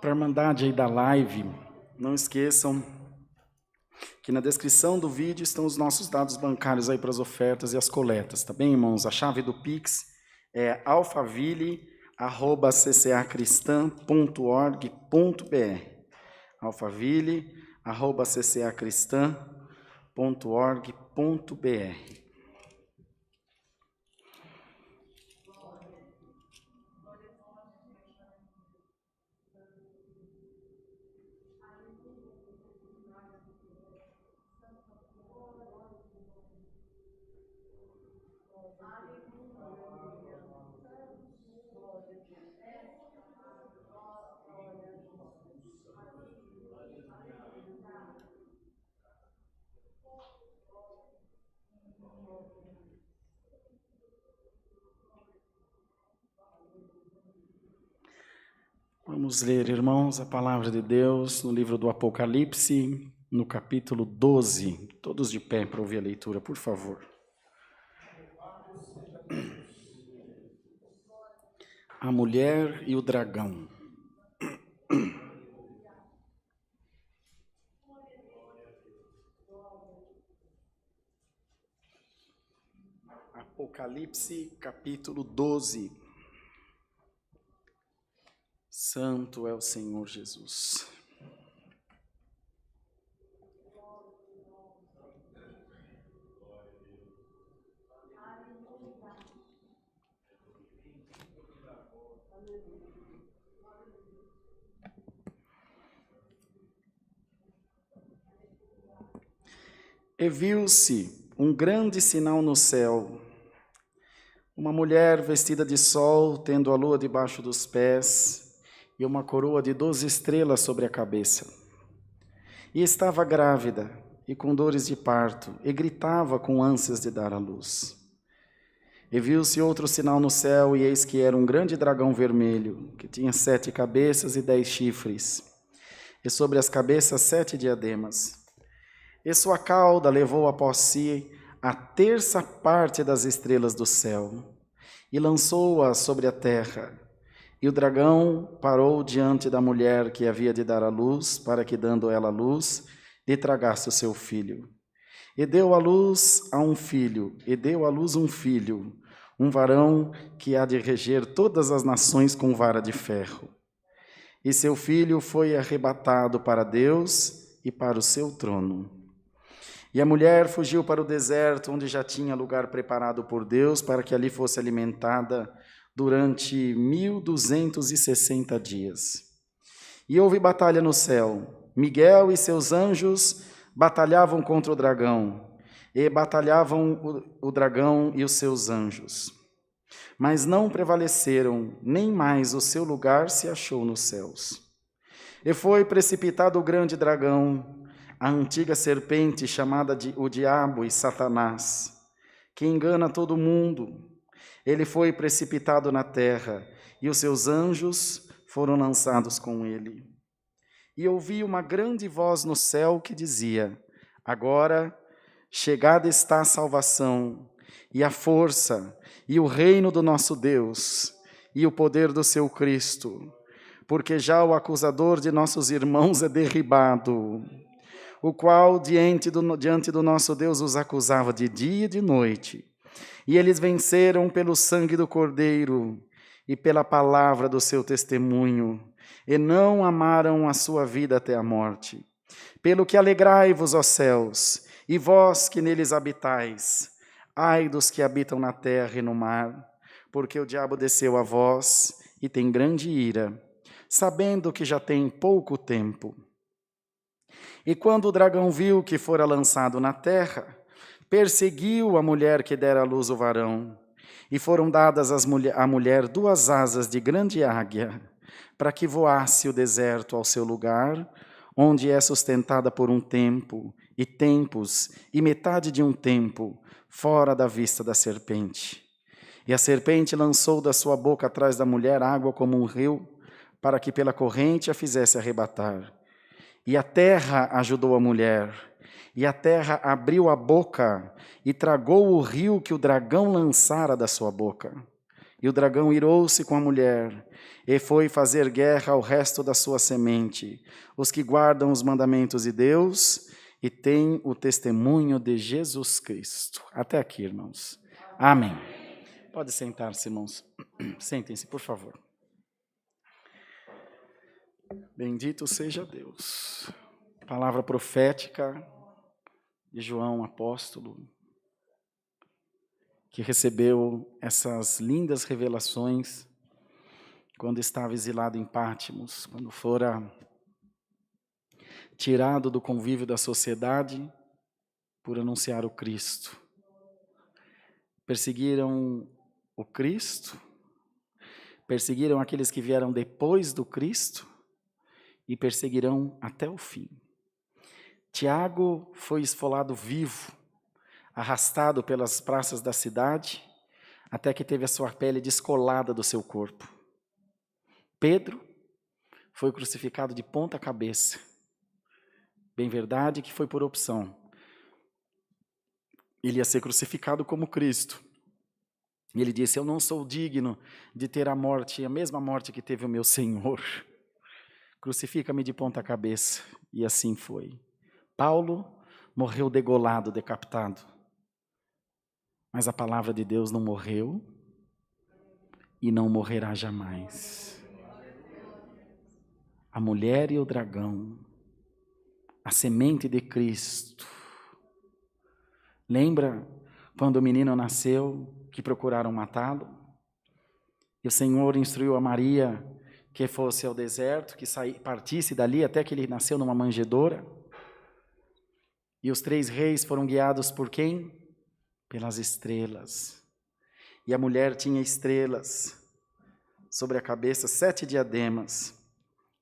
Para a Irmandade aí da live, não esqueçam que na descrição do vídeo estão os nossos dados bancários aí para as ofertas e as coletas, tá bem, irmãos? A chave do Pix é alfaville@ccacristã.org.br. alfaville@ccacristã.org.br. Vamos ler, irmãos, a palavra de Deus no livro do Apocalipse, no capítulo 12. Todos de pé para ouvir a leitura, por favor. A mulher e o dragão. Apocalipse, capítulo 12. Santo é o Senhor Jesus. E viu-se um grande sinal no céu, uma mulher vestida de sol, tendo a lua debaixo dos pés, e uma coroa de 12 estrelas sobre a cabeça. E estava grávida, e com dores de parto, e gritava com ânsias de dar à luz. E viu-se outro sinal no céu, e eis que era um grande dragão vermelho, que tinha 7 cabeças e 10 chifres, e sobre as cabeças 7 diademas. E sua cauda levou após si a terça parte das estrelas do céu, e lançou-a sobre a terra. E o dragão parou diante da mulher que havia de dar à luz, para que, dando ela à luz, lhe tragasse o seu filho. E deu à luz um filho, um varão que há de reger todas as nações com vara de ferro. E seu filho foi arrebatado para Deus e para o seu trono. E a mulher fugiu para o deserto, onde já tinha lugar preparado por Deus, para que ali fosse alimentada durante 1260 dias. E houve batalha no céu. Miguel e seus anjos batalhavam contra o dragão, e batalhavam o dragão e os seus anjos. Mas não prevaleceram, nem mais o seu lugar se achou nos céus. E foi precipitado o grande dragão, a antiga serpente chamada o Diabo e Satanás, que engana todo mundo. Ele foi precipitado na terra, e os seus anjos foram lançados com ele. E ouvi uma grande voz no céu que dizia: agora chegada está a salvação, e a força, e o reino do nosso Deus, e o poder do seu Cristo, porque já o acusador de nossos irmãos é derribado, o qual diante do nosso Deus os acusava de dia e de noite. E eles venceram pelo sangue do Cordeiro e pela palavra do seu testemunho, e não amaram a sua vida até a morte. Pelo que alegrai-vos, ó céus, e vós que neles habitais. Ai dos que habitam na terra e no mar, porque o diabo desceu a vós e tem grande ira, sabendo que já tem pouco tempo. E quando o dragão viu que fora lançado na terra, perseguiu a mulher que dera à luz o varão, e foram dadas à mulher 2 asas de grande águia, para que voasse o deserto ao seu lugar, onde é sustentada por um tempo, e tempos, e metade de um tempo, fora da vista da serpente. E a serpente lançou da sua boca atrás da mulher água como um rio, para que pela corrente a fizesse arrebatar. E a terra ajudou a mulher, e a terra abriu a boca, e tragou o rio que o dragão lançara da sua boca. E o dragão irou-se com a mulher, e foi fazer guerra ao resto da sua semente, os que guardam os mandamentos de Deus, e têm o testemunho de Jesus Cristo. Até aqui, irmãos. Amém. Pode sentar-se, irmãos. Sentem-se, por favor. Bendito seja Deus. Palavra profética de João, apóstolo, que recebeu essas lindas revelações quando estava exilado em Patmos, quando fora tirado do convívio da sociedade por anunciar o Cristo. Perseguiram o Cristo, perseguiram aqueles que vieram depois do Cristo e perseguirão até o fim. Tiago foi esfolado vivo, arrastado pelas praças da cidade, até que teve a sua pele descolada do seu corpo. Pedro foi crucificado de ponta cabeça. Bem verdade que foi por opção. Ele ia ser crucificado como Cristo. E ele disse: eu não sou digno de ter a morte, a mesma morte que teve o meu Senhor. Crucifica-me de ponta cabeça. E assim foi. Paulo morreu degolado, decapitado. Mas a palavra de Deus não morreu e não morrerá jamais. A mulher e o dragão, a semente de Cristo. Lembra quando o menino nasceu, que procuraram matá-lo? E o Senhor instruiu a Maria que fosse ao deserto, que partisse dali até que ele nasceu numa manjedoura. E os 3 reis foram guiados por quem? Pelas estrelas. E a mulher tinha estrelas sobre a cabeça, 7 diademas.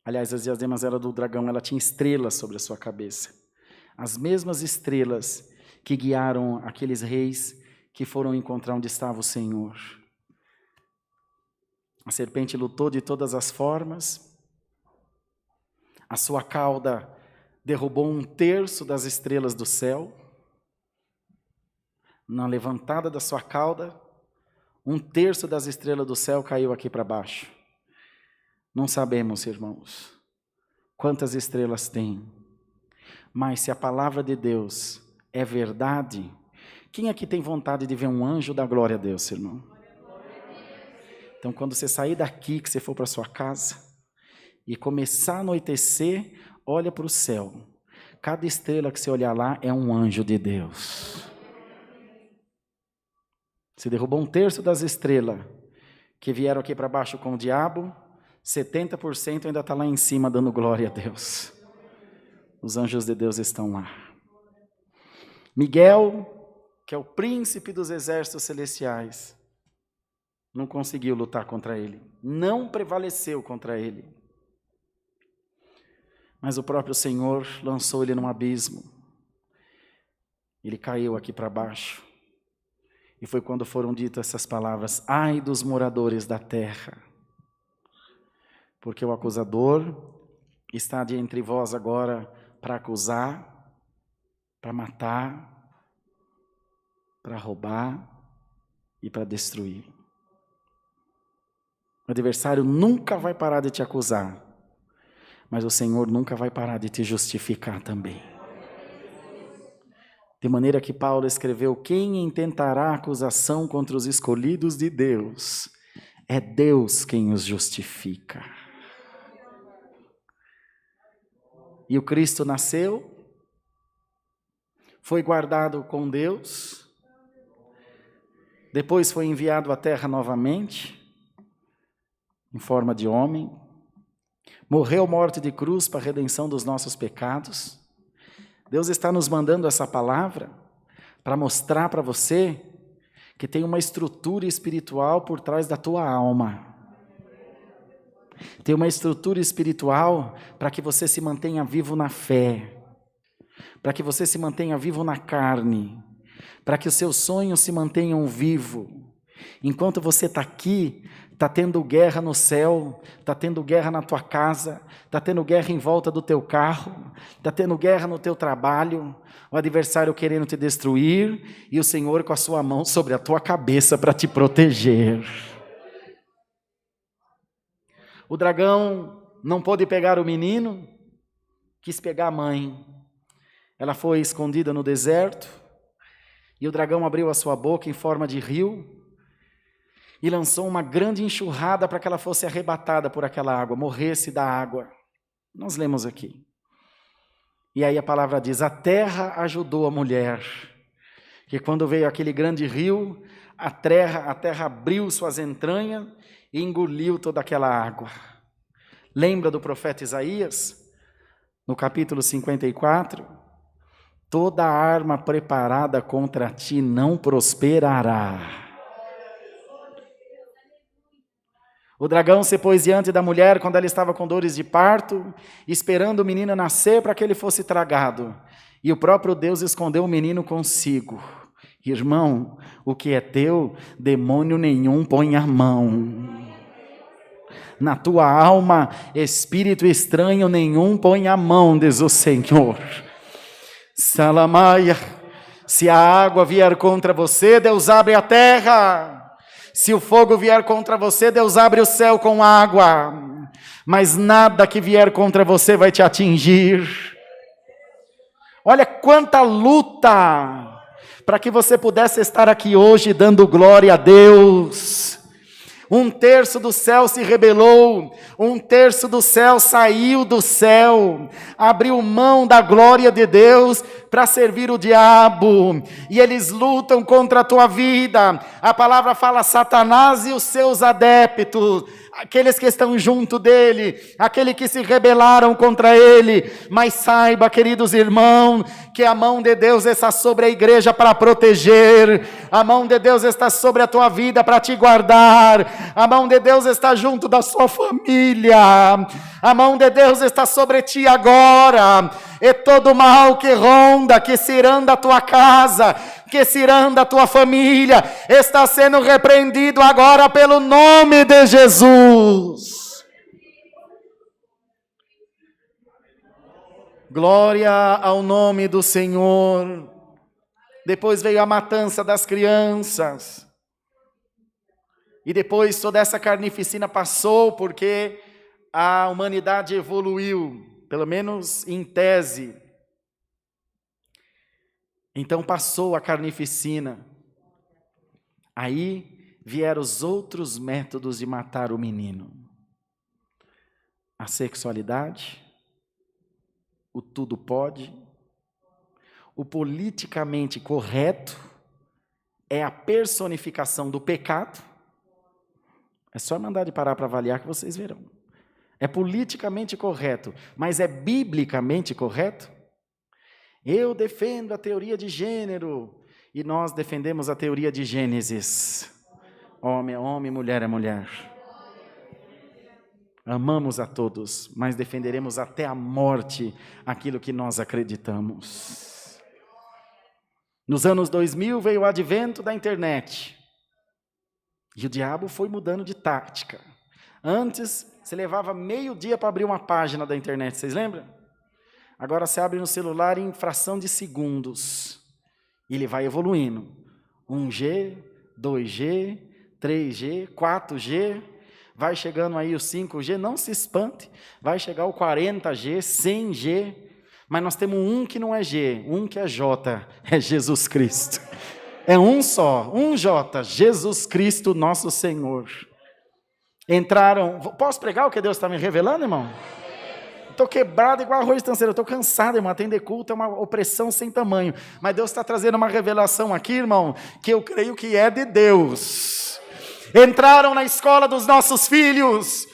Aliás, as diademas eram do dragão, ela tinha estrelas sobre a sua cabeça. As mesmas estrelas que guiaram aqueles reis que foram encontrar onde estava o Senhor. A serpente lutou de todas as formas. A sua cauda derrubou 1/3 das estrelas do céu. Na levantada da sua cauda, 1/3 das estrelas do céu caiu aqui para baixo. Não sabemos, irmãos, quantas estrelas tem. Mas se a palavra de Deus é verdade, quem aqui tem vontade de ver um anjo da glória a Deus, irmão? Então, quando você sair daqui, que você for para sua casa, e começar a anoitecer, olha para o céu. Cada estrela que você olhar lá é um anjo de Deus. Se derrubou 1/3 das estrelas que vieram aqui para baixo com o diabo, 70% ainda está lá em cima dando glória a Deus. Os anjos de Deus estão lá. Miguel, que é o príncipe dos exércitos celestiais, não conseguiu lutar contra ele. Não prevaleceu contra ele. Mas o próprio Senhor lançou ele num abismo. Ele caiu aqui para baixo. E foi quando foram ditas essas palavras: ai dos moradores da terra, porque o acusador está de entre vós agora para acusar, para matar, para roubar e para destruir. O adversário nunca vai parar de te acusar, mas o Senhor nunca vai parar de te justificar também. De maneira que Paulo escreveu: quem intentará acusação contra os escolhidos de Deus? É Deus quem os justifica. E o Cristo nasceu, foi guardado com Deus, depois foi enviado à terra novamente, em forma de homem, morreu morte de cruz para a redenção dos nossos pecados. Deus está nos mandando essa palavra para mostrar para você que tem uma estrutura espiritual por trás da tua alma. Tem uma estrutura espiritual para que você se mantenha vivo na fé, para que você se mantenha vivo na carne, para que os seus sonhos se mantenham vivos. Enquanto você está aqui, está tendo guerra no céu, está tendo guerra na tua casa, está tendo guerra em volta do teu carro, está tendo guerra no teu trabalho, o adversário querendo te destruir e o Senhor com a sua mão sobre a tua cabeça para te proteger. O dragão não pôde pegar o menino, quis pegar a mãe. Ela foi escondida no deserto e o dragão abriu a sua boca em forma de rio e lançou uma grande enxurrada para que ela fosse arrebatada por aquela água, morresse da água. Nós lemos aqui. E aí a palavra diz, a terra ajudou a mulher, que quando veio aquele grande rio, a terra abriu suas entranhas e engoliu toda aquela água. Lembra do profeta Isaías? No capítulo 54, toda arma preparada contra ti não prosperará. O dragão se pôs diante da mulher quando ela estava com dores de parto, esperando o menino nascer para que ele fosse tragado. E o próprio Deus escondeu o menino consigo. Irmão, o que é teu, demônio nenhum põe a mão. Na tua alma, espírito estranho nenhum põe a mão, diz o Senhor. Salamaia, se a água vier contra você, Deus abre a terra. Se o fogo vier contra você, Deus abre o céu com água, mas nada que vier contra você vai te atingir. Olha quanta luta para que você pudesse estar aqui hoje dando glória a Deus. 1/3 do céu se rebelou, 1/3 do céu saiu do céu, abriu mão da glória de Deus para servir o diabo, e eles lutam contra a tua vida. A palavra fala Satanás e os seus adeptos, aqueles que estão junto dele, aqueles que se rebelaram contra ele. Mas saiba, queridos irmãos, que a mão de Deus está sobre a igreja para proteger, a mão de Deus está sobre a tua vida para te guardar, a mão de Deus está junto da sua família, a mão de Deus está sobre ti agora, e todo mal que ronda, que se irá da tua casa, que se irá da tua família, está sendo repreendido agora pelo nome de Jesus. Glória ao nome do Senhor. Depois veio a matança das crianças. E depois toda essa carnificina passou, porque a humanidade evoluiu, pelo menos em tese. Então passou a carnificina. Aí vieram os outros métodos de matar o menino. A sexualidade, o tudo pode, o politicamente correto é a personificação do pecado. É só mandar de parar para avaliar que vocês verão. É politicamente correto, mas é biblicamente correto? Eu defendo a teoria de gênero e nós defendemos a teoria de Gênesis. Homem é homem, mulher é mulher. Amamos a todos, mas defenderemos até a morte aquilo que nós acreditamos. Nos anos 2000 veio o advento da internet. E o diabo foi mudando de tática. Antes, você levava meio dia para abrir uma página da internet, vocês lembram? Agora você abre no celular em fração de segundos. E ele vai evoluindo. 1G, 2G, 3G, 4G... Vai chegando aí o 5G, não se espante, vai chegar o 40G, 100G, mas nós temos um que não é G, um que é J, é Jesus Cristo. É um só, um J, Jesus Cristo nosso Senhor. Entraram, posso pregar o que Deus está me revelando, irmão? Estou quebrado igual arroz de tanceiro, estou cansado, irmão, atender culto é uma opressão sem tamanho, mas Deus está trazendo uma revelação aqui, irmão, que eu creio que é de Deus. Entraram na escola dos nossos filhos,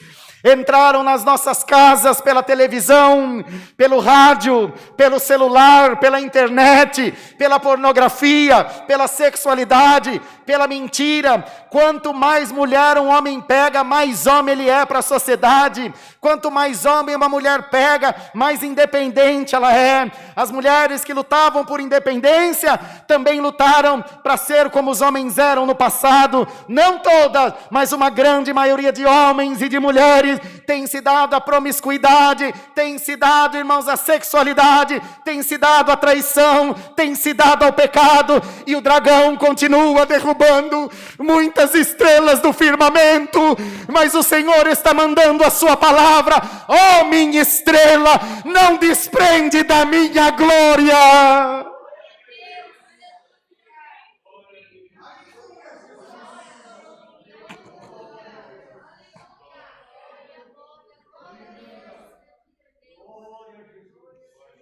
entraram nas nossas casas pela televisão, pelo rádio, pelo celular, pela internet, pela pornografia, pela sexualidade, pela mentira. Quanto mais mulher um homem pega, mais homem ele é para a sociedade. Quanto mais homem uma mulher pega, mais independente ela é. As mulheres que lutavam por independência também lutaram para ser como os homens eram no passado. Não todas, mas uma grande maioria de homens e de mulheres tem se dado a promiscuidade, tem se dado, irmãos, a sexualidade, tem se dado a traição, tem se dado ao pecado, e o dragão continua derrubando muitas estrelas do firmamento, mas o Senhor está mandando a sua palavra: ó minha estrela, não desprende da minha glória.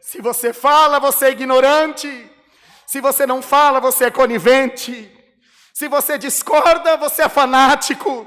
Se você fala, você é ignorante. Se você não fala, você é conivente. Se você discorda, você é fanático.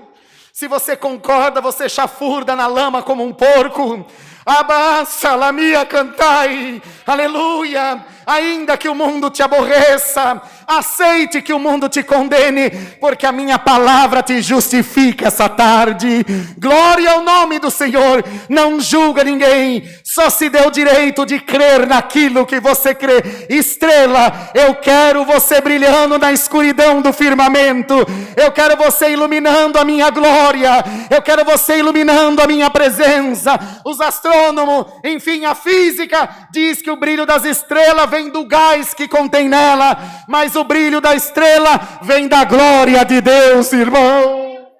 Se você concorda, você chafurda na lama como um porco. Abba, salamia, cantai, aleluia. Ainda que o mundo te aborreça, aceite que o mundo te condene, porque a minha palavra te justifica essa tarde. Glória ao nome do Senhor. Não julga ninguém, só se dê o direito de crer naquilo que você crê. Estrela, eu quero você brilhando na escuridão do firmamento. Eu quero você iluminando a minha glória. Eu quero você iluminando a minha presença. Os astrônomos, enfim, a física diz que o brilho das estrelas vem do gás que contém nela, mas o brilho da estrela vem da glória de Deus, irmão.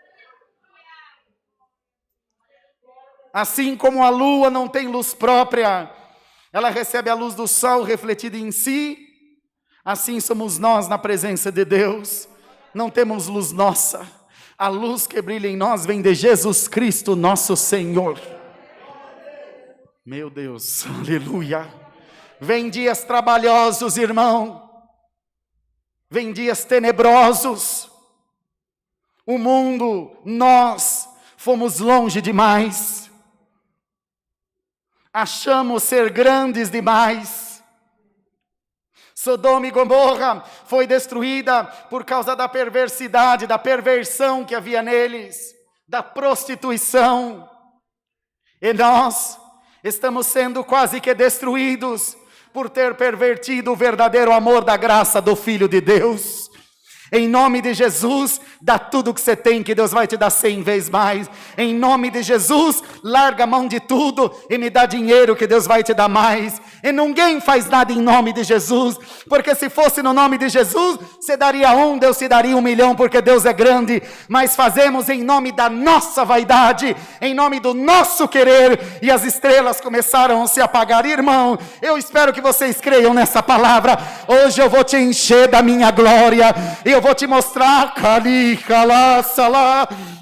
Assim como a lua não tem luz própria, ela recebe a luz do sol refletida em si, assim somos nós na presença de Deus. Não temos luz nossa, a luz que brilha em nós vem de Jesus Cristo, nosso Senhor. Meu Deus, aleluia. Vem dias trabalhosos, irmão. Vem dias tenebrosos. O mundo, nós fomos longe demais. Achamos ser grandes demais. Sodoma e Gomorra foi destruída por causa da perversidade, da perversão que havia neles, da prostituição. E nós estamos sendo quase que destruídos por ter pervertido o verdadeiro amor da graça do Filho de Deus. Em nome de Jesus, dá tudo que você tem, que Deus vai te dar 100 vezes mais. Em nome de Jesus, larga a mão de tudo e me dá dinheiro, que Deus vai te dar mais. E ninguém faz nada em nome de Jesus, porque se fosse no nome de Jesus, você daria 1, Deus te daria 1 milhão, porque Deus é grande. Mas fazemos em nome da nossa vaidade, em nome do nosso querer, e as estrelas começaram a se apagar. Irmão, eu espero que vocês creiam nessa palavra. Hoje eu vou te encher da minha glória, e eu vou te mostrar,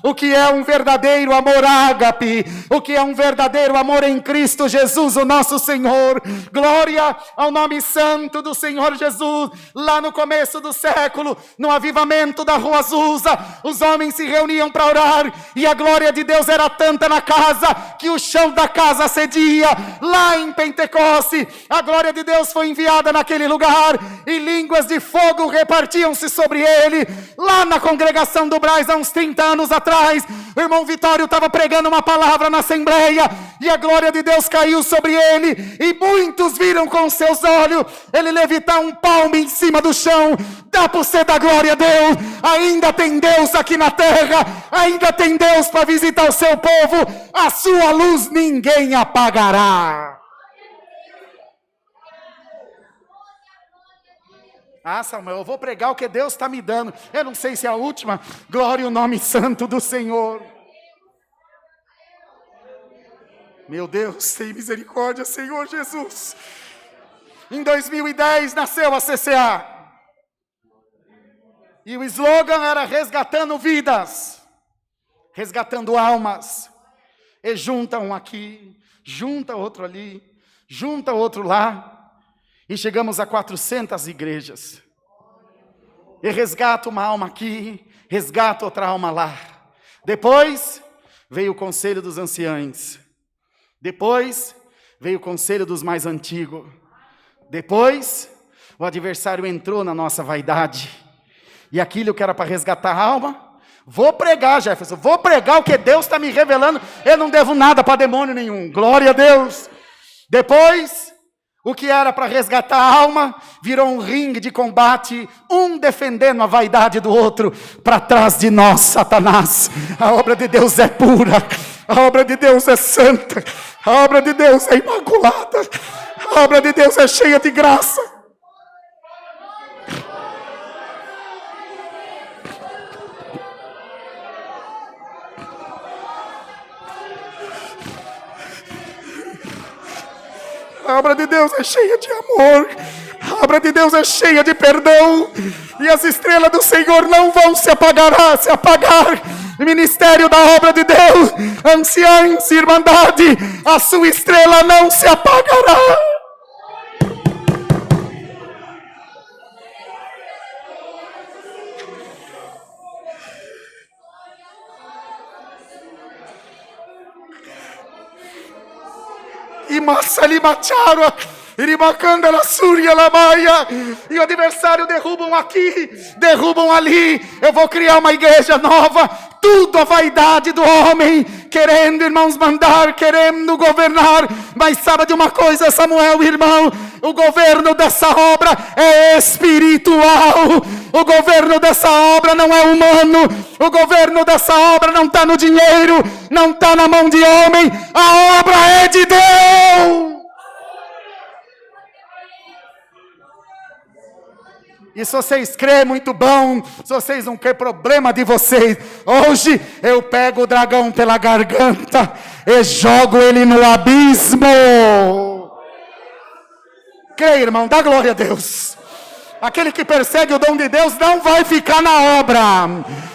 o que é um verdadeiro amor ágape, o que é um verdadeiro amor em Cristo Jesus, o nosso Senhor. Glória ao nome santo do Senhor Jesus. Lá no começo do século, no avivamento da Rua Azusa, os homens se reuniam para orar, e a glória de Deus era tanta na casa, que o chão da casa cedia. Lá em Pentecoste, a glória de Deus foi enviada naquele lugar, e línguas de fogo repartiam-se sobre ele. Lá na congregação do Brás, há uns 30 anos atrás, o irmão Vitório estava pregando uma palavra na assembleia, e a glória de Deus caiu sobre ele, e muitos viram com seus olhos ele levitar um palmo em cima do chão. Dá para você dar glória a Deus. Ainda tem Deus aqui na terra, ainda tem Deus para visitar o seu povo. A sua luz ninguém apagará. Ah, Samuel, eu vou pregar o que Deus está me dando. Eu não sei se é a última. Glória ao nome santo do Senhor. Meu Deus, tem misericórdia, Senhor Jesus. Em 2010 nasceu a CCA. E o slogan era resgatando vidas, resgatando almas. E junta um aqui, junta outro ali, junta outro lá. E chegamos a 400 igrejas. E resgata uma alma aqui, resgata outra alma lá. Depois, veio o conselho dos anciãos. Depois veio o conselho dos mais antigos. Depois o adversário entrou na nossa vaidade. E aquilo que era para resgatar a alma, vou pregar, Jefferson, vou pregar o que Deus está me revelando. Eu não devo nada para demônio nenhum. Glória a Deus. Depois, o que era para resgatar a alma, virou um ringue de combate, um defendendo a vaidade do outro, para trás de nós, Satanás. A obra de Deus é pura, a obra de Deus é santa, a obra de Deus é imaculada, a obra de Deus é cheia de graça. A obra de Deus é cheia de amor, a obra de Deus é cheia de perdão, e as estrelas do Senhor não vão se apagar. Ministério da obra de Deus, anciãos, irmandade, a sua estrela não se apagará. E Massalimachara, Iribacanda, Súria, Lamaia, e o adversário derrubam aqui, derrubam ali. Eu vou criar uma igreja nova, tudo a vaidade do homem, querendo, irmãos, mandar, querendo governar. Mas sabe de uma coisa, Samuel, irmão, o governo dessa obra é espiritual. O governo dessa obra não é humano. O governo dessa obra não está no dinheiro, não está na mão de homem. A obra é de Deus. E se vocês crêem, muito bom. Se vocês não querem, problema de vocês. Hoje eu pego o dragão pela garganta e jogo ele no abismo. Creia, irmão, dá glória a Deus. Aquele que persegue o dom de Deus não vai ficar na obra.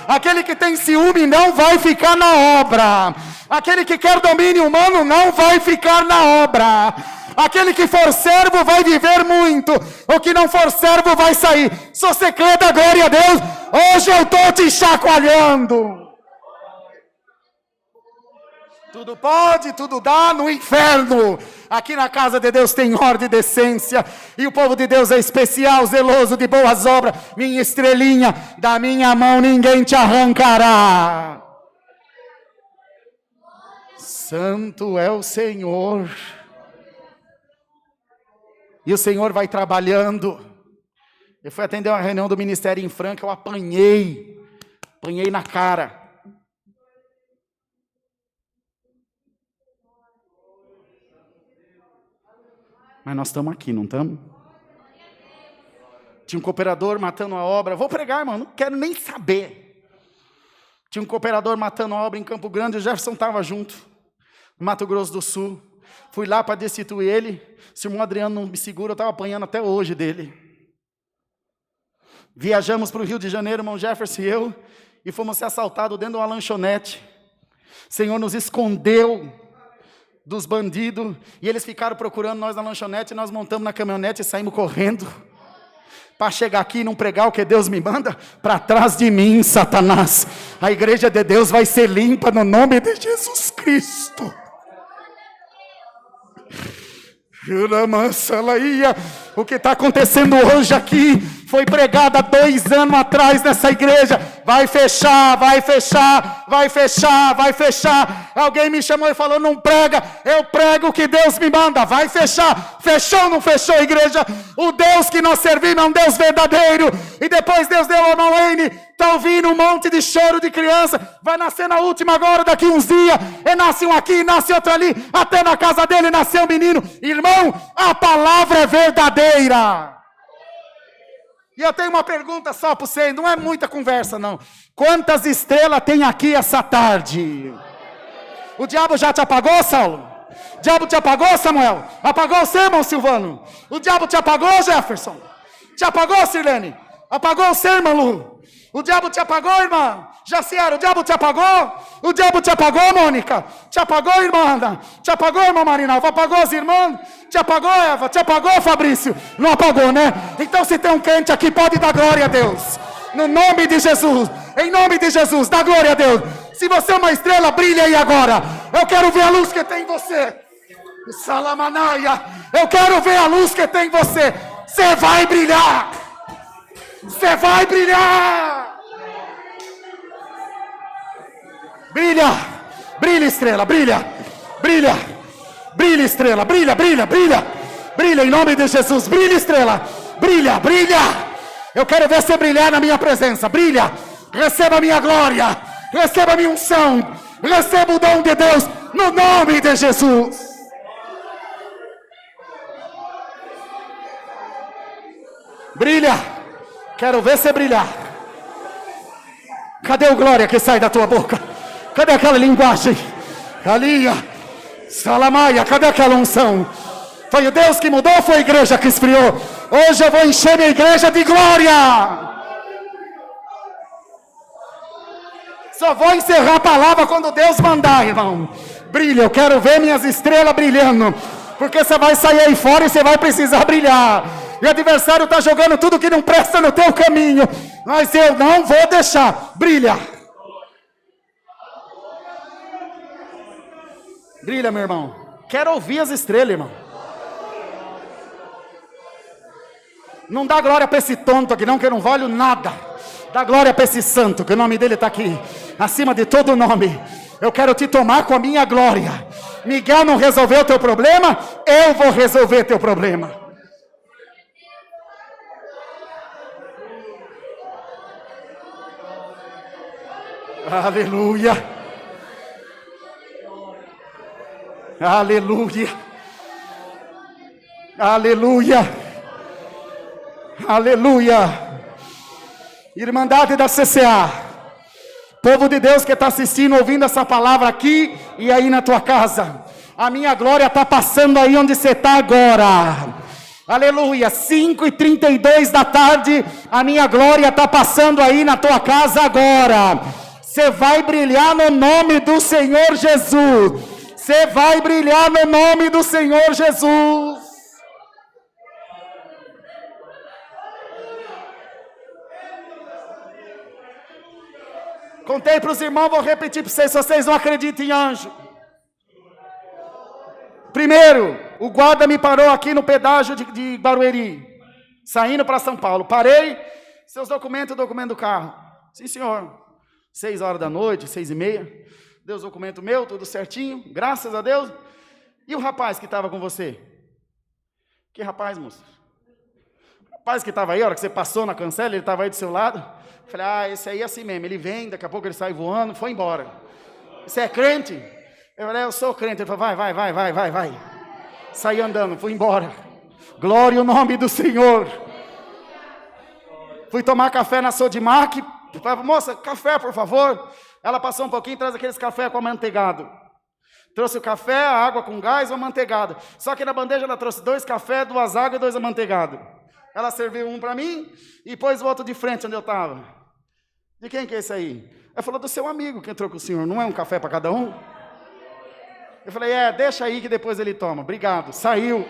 Aquele que tem ciúme não vai ficar na obra. Aquele que quer domínio humano não vai ficar na obra. Aquele que for servo vai viver muito. O que não for servo vai sair. Se você crê, dá glória a Deus. Hoje eu estou te chacoalhando. Tudo pode, tudo dá no inferno. Aqui na casa de Deus tem ordem e decência. E o povo de Deus é especial, zeloso de boas obras. Minha estrelinha, da minha mão ninguém te arrancará. Santo é o Senhor. E o Senhor vai trabalhando. Eu fui atender uma reunião do ministério em Franca, eu apanhei na cara. Mas nós estamos aqui, não estamos? Tinha um cooperador matando a obra. Vou pregar, irmão, não quero nem saber. Tinha um cooperador matando a obra em Campo Grande, o Jefferson estava junto, no Mato Grosso do Sul. Fui lá para destituir ele. Se o irmão Adriano não me segura, eu estava apanhando até hoje dele. Viajamos para o Rio de Janeiro, irmão Jefferson e eu, e fomos ser assaltados dentro de uma lanchonete. O Senhor nos escondeu dos bandidos, e eles ficaram procurando nós na lanchonete, e nós montamos na caminhonete e saímos correndo, para chegar aqui e não pregar o que Deus me manda. Para trás de mim, Satanás, a igreja de Deus vai ser limpa no nome de Jesus Cristo. O que está acontecendo hoje aqui foi pregado há 2 anos atrás nessa igreja. Vai fechar, vai fechar, vai fechar, vai fechar. Alguém me chamou e falou: não prega. Eu prego o que Deus me manda. Vai fechar. Fechou ou não fechou, igreja? O Deus que nós servimos é um Deus verdadeiro. E depois Deus deu ao irmão Wayne. Está ouvindo um monte de choro de criança. Vai nascer na última agora, daqui uns dias. E nasce um aqui, nasce outro ali. Até na casa dele nasceu um menino. Irmão, a palavra é verdadeira. E eu tenho uma pergunta só para você. Não é muita conversa, não. Quantas estrelas tem aqui essa tarde? O diabo já te apagou, Saulo? O diabo te apagou, Samuel? Apagou você, irmão Silvano? O diabo te apagou, Jefferson? Te apagou, Sirlene? Apagou você, irmão Lu? O diabo te apagou, irmã? Jaciara, o diabo te apagou? O diabo te apagou, Mônica? Te apagou, irmã Ana? Te apagou, irmã Marinalva? Apagou as irmãs? Te apagou, Eva? Te apagou, Fabrício? Não apagou, né? Então se tem um crente aqui, pode dar glória a Deus. No nome de Jesus. Em nome de Jesus, dá glória a Deus. Se você é uma estrela, brilha aí agora. Eu quero ver a luz que tem em você. Salamanaia. Eu quero ver a luz que tem em você. Você vai brilhar. Você vai brilhar. Brilha. Brilha, estrela. Brilha. Brilha. Brilha, estrela. Brilha, brilha, brilha. Brilha em nome de Jesus. Brilha, estrela. Brilha, brilha. Eu quero ver você brilhar na minha presença. Brilha. Receba a minha glória. Receba a minha unção. Receba o dom de Deus. No nome de Jesus. Brilha. Quero ver você brilhar. Cadê o glória que sai da tua boca? Cadê aquela linguagem? Galinha. Salamaia. Cadê aquela unção? Foi o Deus que mudou ou foi a igreja que esfriou? Hoje eu vou encher minha igreja de glória. Só vou encerrar a palavra quando Deus mandar, irmão. Brilha, eu quero ver minhas estrelas brilhando. Porque você vai sair aí fora e você vai precisar brilhar. E o adversário está jogando tudo que não presta no teu caminho. Mas eu não vou deixar. Brilha. Brilha, meu irmão. Quero ouvir as estrelas, irmão. Não dá glória para esse tonto aqui não, que eu não valho nada. Dá glória para esse santo, que o nome dele está aqui. Acima de todo nome. Eu quero te tomar com a minha glória. Miguel não resolveu o teu problema, eu vou resolver teu problema. Aleluia. Aleluia. Aleluia. Aleluia. Irmandade da CCA, povo de Deus que está assistindo, ouvindo essa palavra aqui e aí na tua casa, a minha glória está passando aí onde você está agora. Aleluia. 5h32 da tarde, a minha glória está passando aí na tua casa agora. Você vai brilhar no nome do Senhor Jesus. Você vai brilhar no nome do Senhor Jesus. Contei para os irmãos, vou repetir para vocês, se vocês não acreditam em anjo. Primeiro, o guarda me parou aqui no pedágio de Barueri, saindo para São Paulo. Parei, seus documentos, o documento do carro. Sim, senhor. 6 horas da noite, 6h30. Deu os documentos meus, tudo certinho, graças a Deus. E o rapaz que estava com você? Que rapaz, moço? O rapaz que estava aí, a hora que você passou na cancela, ele estava aí do seu lado. Falei, esse aí é assim mesmo, ele vem, daqui a pouco ele sai voando, foi embora. Você é crente? Eu falei, eu sou crente. Ele falou, vai. Saí andando, fui embora. Glória ao nome do Senhor. Fui tomar café na Sodimac. Falei, moça, café, por favor. Ela passou um pouquinho, traz aqueles café com amanteigado. Trouxe o café, a água com gás e o amanteigado. Só que na bandeja ela trouxe 2 cafés, 2 águas e 2 amanteigados. Ela serviu um para mim e pôs o outro de frente onde eu estava. De quem que é esse aí? Ela falou, do seu amigo que entrou com o senhor, não é um café para cada um? Eu falei, deixa aí que depois ele toma. Obrigado, saiu.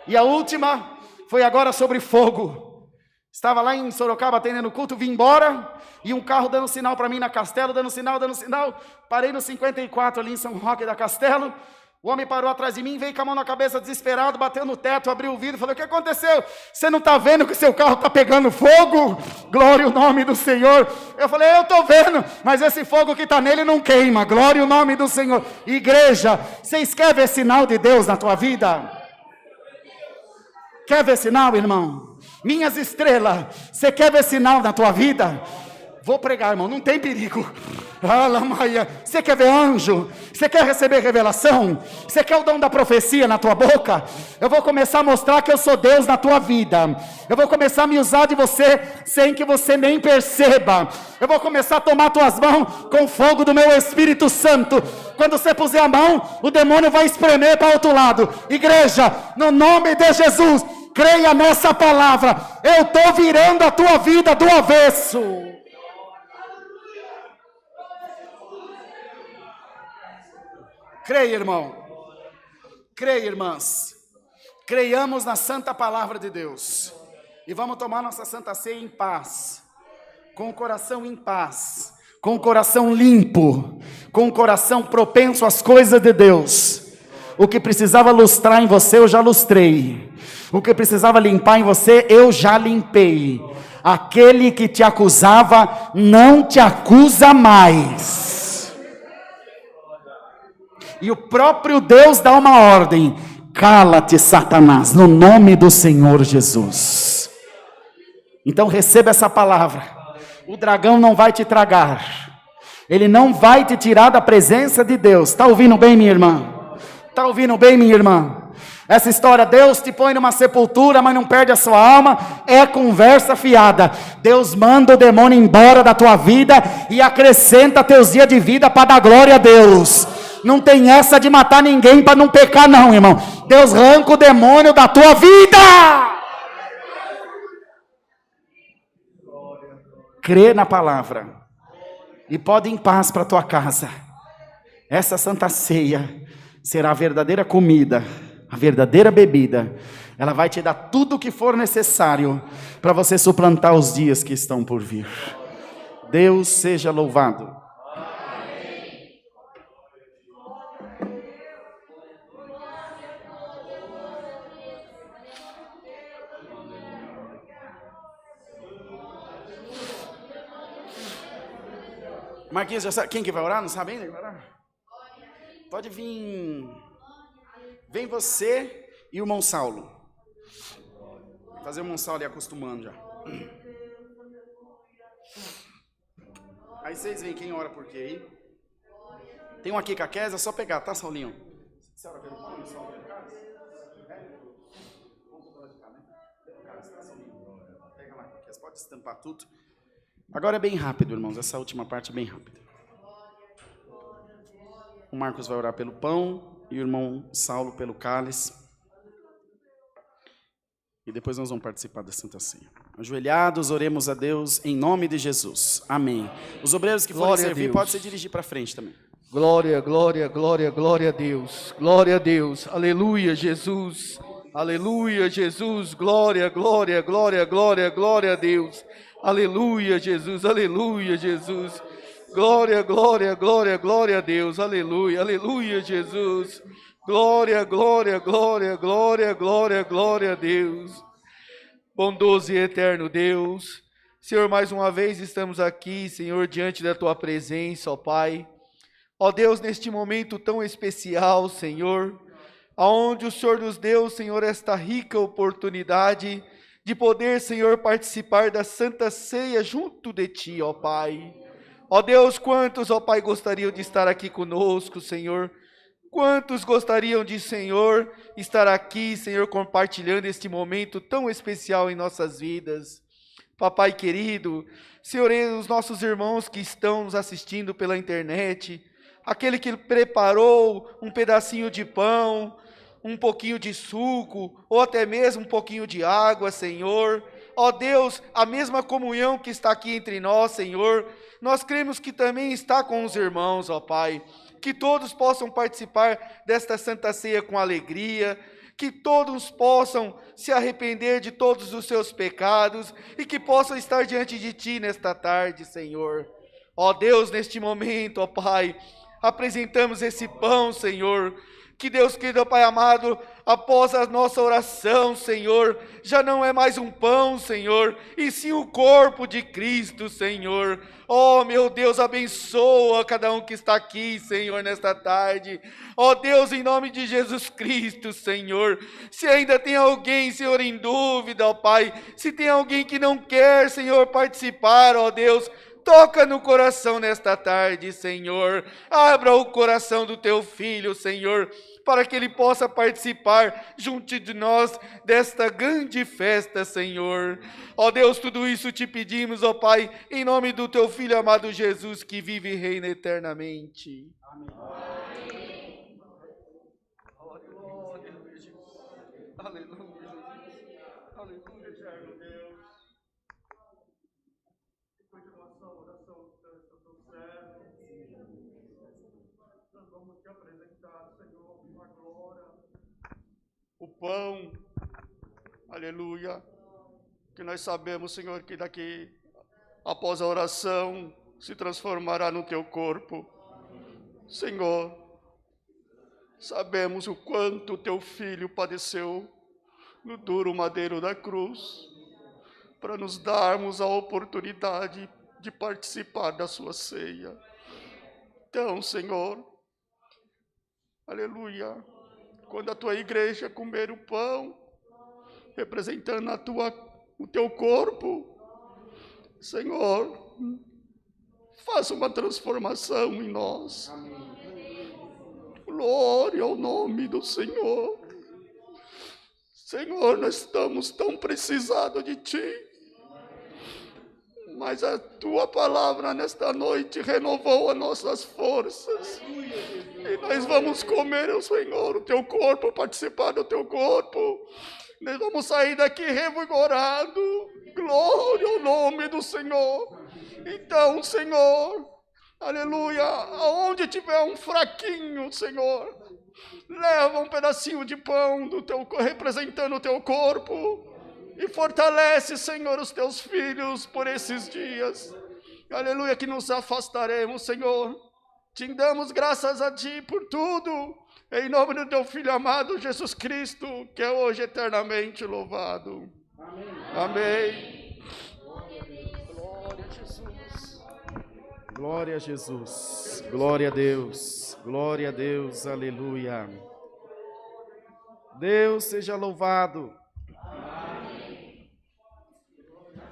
E a última foi agora sobre fogo. Estava lá em Sorocaba atendendo o culto, vim embora, e um carro dando sinal para mim na Castelo, dando sinal. Parei no 54 ali em São Roque da Castelo. O homem parou atrás de mim, veio com a mão na cabeça desesperado, bateu no teto, abriu o vidro, falou, o que aconteceu? Você não está vendo que seu carro está pegando fogo? Glória ao nome do Senhor. Eu falei, eu estou vendo, mas esse fogo que está nele não queima. Glória ao nome do Senhor. Igreja, vocês querem ver sinal de Deus na tua vida? Quer ver sinal, irmão? Minhas estrelas, você quer ver sinal na tua vida? Vou pregar, irmão, não tem perigo. Alamaia. Você quer ver anjo? Você quer receber revelação? Você quer o dom da profecia na tua boca? Eu vou começar a mostrar que eu sou Deus na tua vida. Eu vou começar a me usar de você sem que você nem perceba. Eu vou começar a tomar tuas mãos com fogo do meu Espírito Santo. Quando você puser a mão, o demônio vai espremer para o outro lado. Igreja, no nome de Jesus, creia nessa palavra. Eu estou virando a tua vida do avesso. Creia, irmão. Creia, irmãs. Creiamos na santa palavra de Deus. E vamos tomar nossa santa ceia em paz. Com o coração em paz. com o coração limpo, com o coração propenso às coisas de Deus. O que precisava lustrar em você, eu já lustrei. O que precisava limpar em você, eu já limpei. Aquele que te acusava, não te acusa mais. E o próprio Deus dá uma ordem: cala-te, Satanás, no nome do Senhor Jesus. Então receba essa palavra. O dragão não vai te tragar. Ele não vai te tirar da presença de Deus. Está ouvindo bem, minha irmã? Está ouvindo bem, minha irmã? Essa história, Deus te põe numa sepultura, mas não perde a sua alma, é conversa fiada. Deus manda o demônio embora da tua vida e acrescenta teus dias de vida para dar glória a Deus. Não tem essa de matar ninguém para não pecar não, irmão. Deus arranca o demônio da tua vida. Crê na palavra e pode ir em paz para tua casa. Essa santa ceia será a verdadeira comida, a verdadeira bebida. Ela vai te dar tudo o que for necessário para você suplantar os dias que estão por vir. Deus seja louvado. Marquinhos, já sabe quem que vai orar? Não sabe ainda que vai orar? Pode vir. Vem você e o irmão Saulo. Vou fazer o irmão Saulo ali acostumando já. Aí vocês veem quem ora por quê aí. Tem um aqui com a Kézia, é só pegar, tá, Saulinho? Você ora pelo pão, você ora pelo cálice? Vamos pro lado de cá, né? Pelo cálice, tá, Saulinho? Pega lá, Kézia, pode estampar tudo. Agora é bem rápido, irmãos, essa última parte é bem rápida. O Marcos vai orar pelo pão e o irmão Saulo pelo cálice. E depois nós vamos participar da Santa Ceia. Ajoelhados, oremos a Deus em nome de Jesus. Amém. Os obreiros que forem servir, podem se dirigir para frente também. Glória, glória, glória, glória a Deus. Glória a Deus. Aleluia, Jesus. Aleluia, Jesus. Glória, glória, glória, glória, glória a Deus. Aleluia, Jesus. Aleluia, Jesus. Glória, glória, glória, glória a Deus. Aleluia, aleluia, Jesus. Glória, glória, glória, glória, glória, glória a Deus. Bondoso e eterno Deus. Senhor, mais uma vez estamos aqui, Senhor, diante da Tua presença, ó Pai. Ó Deus, neste momento tão especial, Senhor, aonde o Senhor nos deu, Senhor, esta rica oportunidade de poder, Senhor, participar da Santa Ceia junto de Ti, ó Pai. Ó Deus, quantos, ó Pai, gostariam de estar aqui conosco, Senhor? Quantos gostariam de, Senhor, estar aqui, Senhor, compartilhando este momento tão especial em nossas vidas? Papai querido, Senhor, os nossos irmãos que estão nos assistindo pela internet, aquele que preparou um pedacinho de pão, um pouquinho de suco, ou até mesmo um pouquinho de água, Senhor. Ó Deus, a mesma comunhão que está aqui entre nós, Senhor, nós cremos que também está com os irmãos, ó Pai. Que todos possam participar desta Santa Ceia com alegria, que todos possam se arrepender de todos os seus pecados e que possam estar diante de Ti nesta tarde, Senhor. Ó Deus, neste momento, ó Pai, apresentamos esse pão, Senhor. Que Deus querido, Pai amado, após a nossa oração, Senhor, já não é mais um pão, Senhor, e sim o corpo de Cristo, Senhor. Oh, meu Deus, abençoa cada um que está aqui, Senhor, nesta tarde. Oh, Deus, em nome de Jesus Cristo, Senhor. Se ainda tem alguém, Senhor, em dúvida, ó Pai, se tem alguém que não quer, Senhor, participar, ó Deus, toca no coração nesta tarde, Senhor. Abra o coração do Teu Filho, Senhor, para que ele possa participar junto de nós desta grande festa, Senhor. Ó Deus, tudo isso te pedimos, ó Pai, em nome do Teu Filho amado Jesus, que vive e reina eternamente. Amém. Aleluia. Aleluia, eterno Deus. Depois de nossa oração do servo, nós vamos te apresentar, Senhor, a glória, o pão, aleluia, que nós sabemos, Senhor, que daqui, após a oração, se transformará no teu corpo. Senhor, sabemos o quanto o teu filho padeceu no duro madeiro da cruz, para nos darmos a oportunidade de participar da sua ceia. Então, Senhor, aleluia, quando a tua igreja comer o pão, representando o teu corpo, Senhor, faça uma transformação em nós. Glória ao nome do Senhor. Senhor, nós estamos tão precisados de Ti, mas a Tua palavra nesta noite renovou as nossas forças. E nós vamos comer, Senhor, o Teu corpo, participar do Teu corpo. Nós vamos sair daqui revigorado. Glória ao nome do Senhor. Então, Senhor, aleluia, aonde tiver um fraquinho, Senhor, leva um pedacinho de pão do teu, representando o teu corpo, e fortalece, Senhor, os teus filhos por esses dias. Aleluia, que nos afastaremos, Senhor. Te damos graças a Ti por tudo, em nome do Teu Filho amado, Jesus Cristo, que é hoje eternamente louvado. Amém. Amém. Glória a Jesus. Glória a Jesus. Glória a Deus. Glória a Deus. Aleluia. Deus seja louvado. Amém.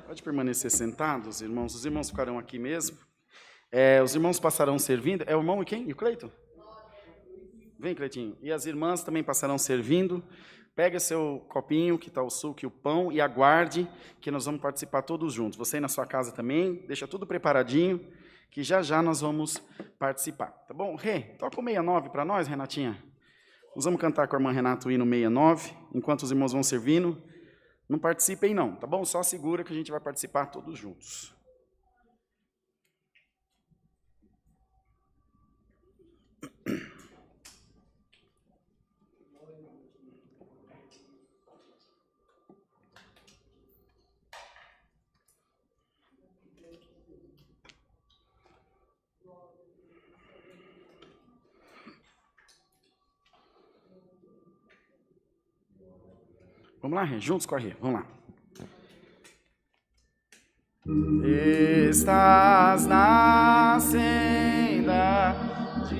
Pode permanecer sentados, irmãos. Os irmãos ficarão aqui mesmo. Os irmãos passarão servindo. É o irmão e quem? E o Cleito? Vem, Cleitinho. E as irmãs também passarão servindo. Pega seu copinho, que está o suco e o pão, e aguarde que nós vamos participar todos juntos. Você aí na sua casa também, deixa tudo preparadinho, que já já nós vamos participar. Tá bom? Rê, toca o 69 para nós, Renatinha. Nós vamos cantar com a irmã Renata o hino 69, enquanto os irmãos vão servindo. Não participem não, tá bom? Só segura que a gente vai participar todos juntos. Vamos lá, Rê, juntos com a Rê, vamos lá. Estás na senda de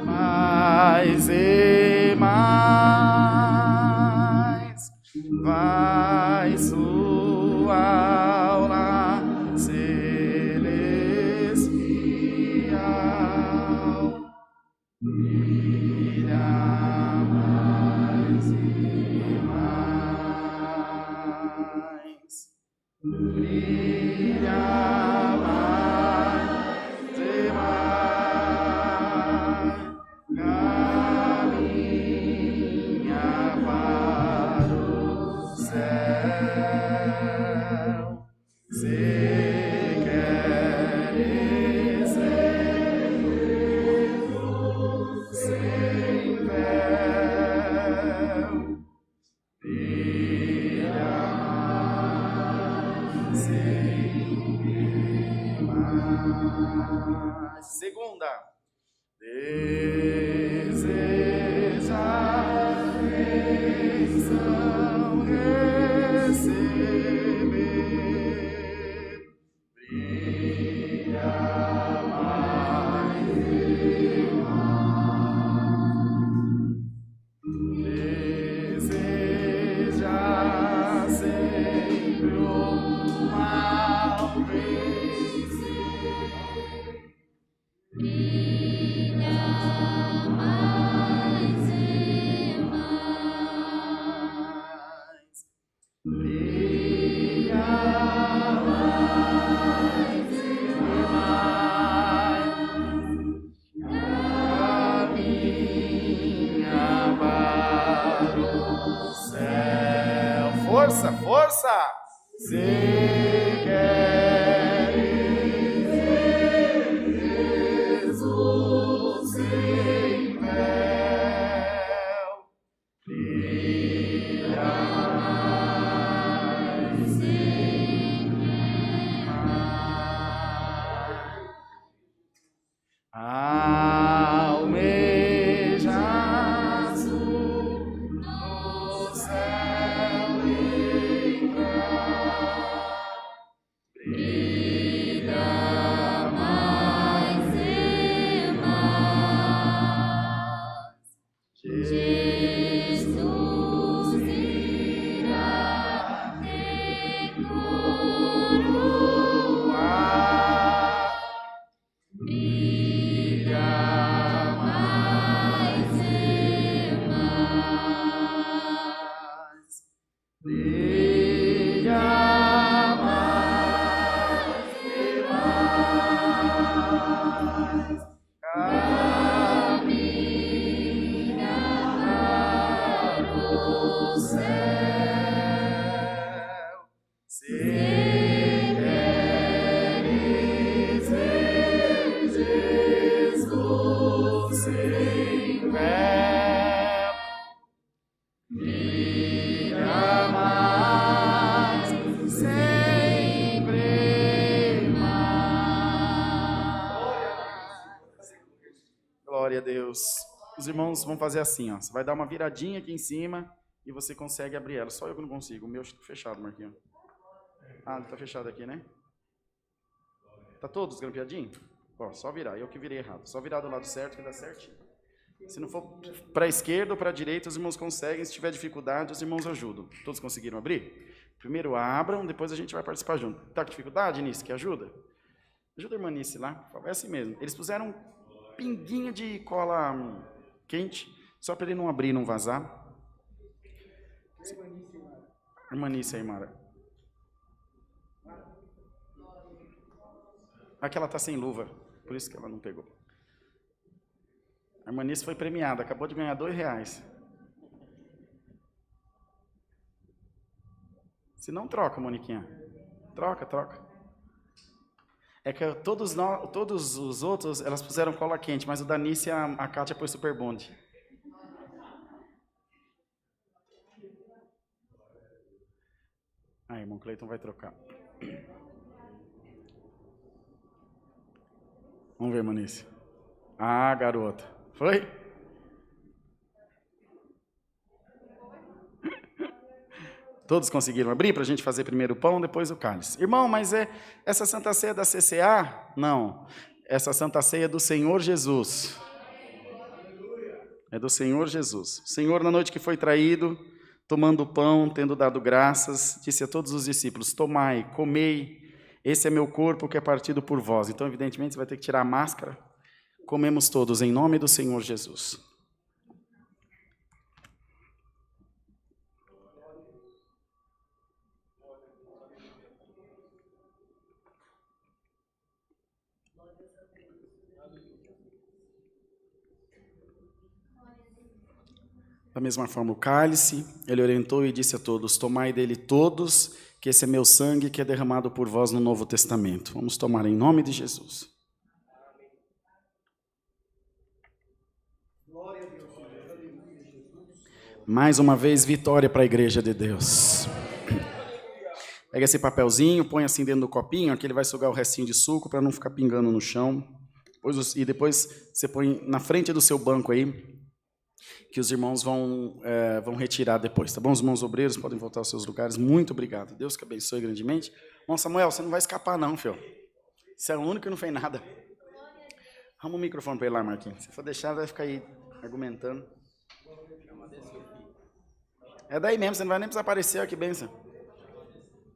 mais e mais vai sua aula celestial. Brilha mais e mais, brilha mais e mais, caminha para o céu, se queres ver sem véu, brilha mais. Segunda. Deseja bênção receber, brilha mais e mais. Deseja sempre o mal vencer, brilha mais e mais. brilha mais e mais, caminha para o céu. Força, força! Se queres ver Jesus sem véu, brilha Jesus irá te coroar. Brilha mais e mais. Brilha mais e mais. Caminha para o céu. Se queres ver Jesus em pé, brilha mais, sempre mais. Glória a Deus. Os irmãos vão fazer assim, ó. Você vai dar uma viradinha aqui em cima e você consegue abrir ela. Só eu que não consigo. O meu está fechado, Marquinhos. Ah, está fechado aqui, né? Tá todos grampeadinhos? Ó, só virar. Eu que virei errado. Só virar do lado certo que dá certinho. Se não for para a esquerda ou para a direita, os irmãos conseguem. Se tiver dificuldade, os irmãos ajudam. Todos conseguiram abrir? Primeiro abram, depois a gente vai participar junto. Tá com dificuldade, Nice? Que ajuda? Ajuda a irmã Nice lá. É assim mesmo. Eles puseram um pinguinho de cola quente, só para ele não abrir e não vazar. Irmã Nice aí, Mara. Aquela tá sem luva, por isso que ela não pegou. A irmã Nice foi premiada, acabou de ganhar R$2. Se não, troca, Moniquinha. Troca. É que todos os outros, elas puseram cola quente, mas o da Nice, a Kátia pôs Super Bond. Aí, irmão Cleiton vai trocar. Vamos ver, Manice. Ah, garota. Foi? Todos conseguiram abrir para a gente fazer primeiro o pão, depois o cálice. Irmão, mas essa Santa Ceia da CCA? Não. Essa Santa Ceia é do Senhor Jesus. É do Senhor Jesus. O Senhor, na noite que foi traído, tomando o pão, tendo dado graças, disse a todos os discípulos: tomai, comei, esse é meu corpo que é partido por vós. Então, evidentemente, você vai ter que tirar a máscara. Comemos todos em nome do Senhor Jesus. Da mesma forma, o cálice, ele orientou e disse a todos: tomai dele todos, que esse é meu sangue que é derramado por vós no Novo Testamento. Vamos tomar em nome de Jesus. Mais uma vez, vitória para a igreja de Deus. Pega esse papelzinho, põe assim dentro do copinho, que ele vai sugar o restinho de suco para não ficar pingando no chão. E depois você põe na frente do seu banco aí, que os irmãos vão retirar depois, tá bom? Os irmãos obreiros podem voltar aos seus lugares. Muito obrigado. Deus que abençoe grandemente. Irmão Samuel, você não vai escapar não, filho. Você é o único que não fez nada. Arruma o microfone para ele lá, Marquinhos. Se for deixar, vai ficar aí argumentando. É daí mesmo, você não vai nem precisar aparecer. Olha que bênção.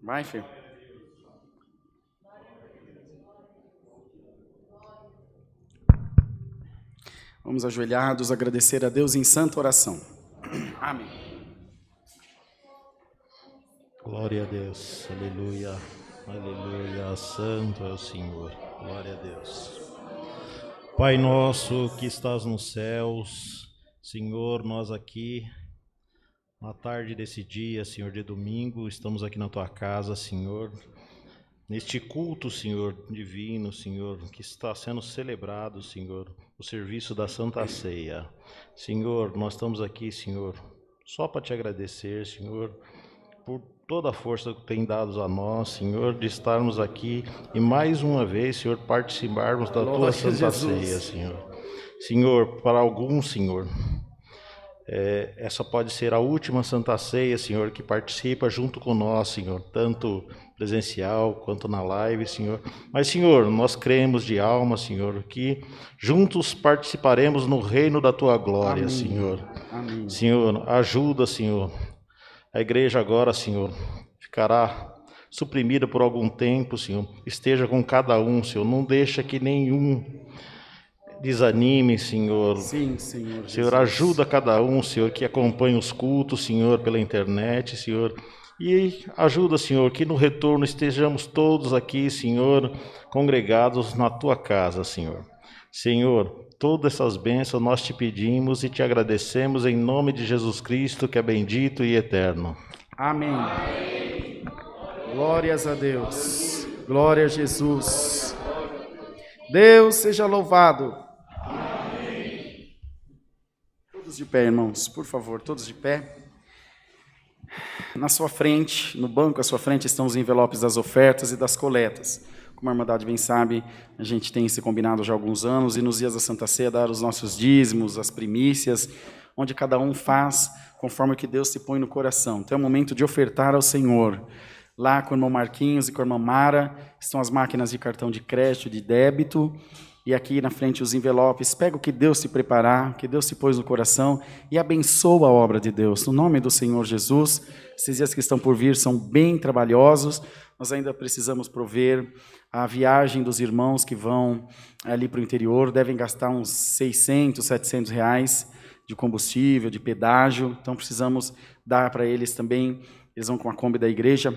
Vai, filho. Vamos ajoelhados, agradecer a Deus em santa oração. Amém. Glória a Deus, aleluia, aleluia, santo é o Senhor, glória a Deus. Pai nosso que estás nos céus, Senhor, nós aqui, na tarde desse dia, Senhor, de domingo, estamos aqui na Tua casa, Senhor, neste culto, Senhor, divino, Senhor, que está sendo celebrado, Senhor, o serviço da Santa Ceia. Senhor, nós estamos aqui, Senhor, só para Te agradecer, Senhor, por toda a força que tem dado a nós, Senhor, de estarmos aqui e mais uma vez, Senhor, participarmos da Tua Santa Ceia, Senhor. Senhor, para alguns, Senhor, essa pode ser a última Santa Ceia, Senhor, que participa junto com nós, Senhor, tanto presencial quanto na live, Senhor. Mas, Senhor, nós cremos de alma, Senhor, que juntos participaremos no reino da Tua glória, Amém. Senhor. Amém. Senhor, ajuda, Senhor. A igreja agora, Senhor, ficará suprimida por algum tempo, Senhor. Esteja com cada um, Senhor. Não deixa que nenhum desanime, Senhor. Sim, Senhor. Senhor, ajuda cada um, Senhor, que acompanha os cultos, Senhor, pela internet, Senhor. E ajuda, Senhor, que no retorno estejamos todos aqui, Senhor, congregados na Tua casa, Senhor. Senhor, todas essas bênçãos nós te pedimos e te agradecemos em nome de Jesus Cristo, que é bendito e eterno. Amém. Glórias a Deus. Glória a Jesus. Deus seja louvado. Amém. Todos de pé, irmãos, por favor, todos de pé. Na sua frente, no banco à sua frente, estão os envelopes das ofertas e das coletas. Como a Irmandade bem sabe, a gente tem se combinado já há alguns anos, e nos dias da Santa Ceia dar os nossos dízimos, as primícias, onde cada um faz conforme o que Deus te põe no coração. Então é o momento de ofertar ao Senhor. Lá com o irmão Marquinhos e com a irmã Mara, estão as máquinas de cartão de crédito, de débito, e aqui na frente os envelopes. Pega o que Deus te preparar, o que Deus te pôs no coração, e abençoa a obra de Deus. No nome do Senhor Jesus, esses dias que estão por vir são bem trabalhosos, nós ainda precisamos prover a viagem dos irmãos que vão ali para o interior, devem gastar uns 600, 700 reais de combustível, de pedágio, então precisamos dar para eles também, eles vão com a Kombi da igreja,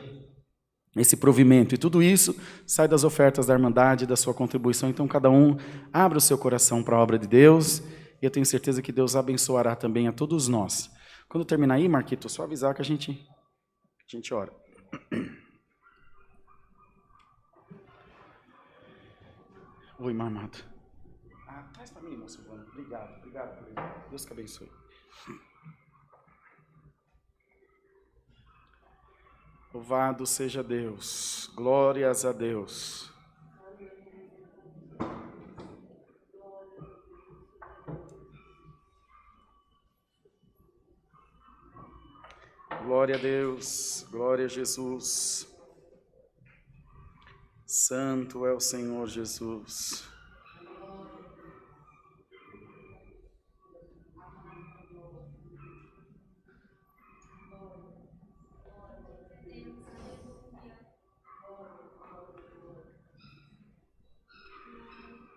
esse provimento. E tudo isso sai das ofertas da Irmandade, da sua contribuição. Então, cada um abra o seu coração para a obra de Deus, e eu tenho certeza que Deus abençoará também a todos nós. Quando terminar aí, Marquito, só avisar que a gente ora. Oi, mamado. Traz para mim, irmão Silvano. Obrigado. Deus que abençoe. Louvado seja Deus. Glórias a Deus. Glória a Deus. Glória a Jesus. Santo é o Senhor Jesus.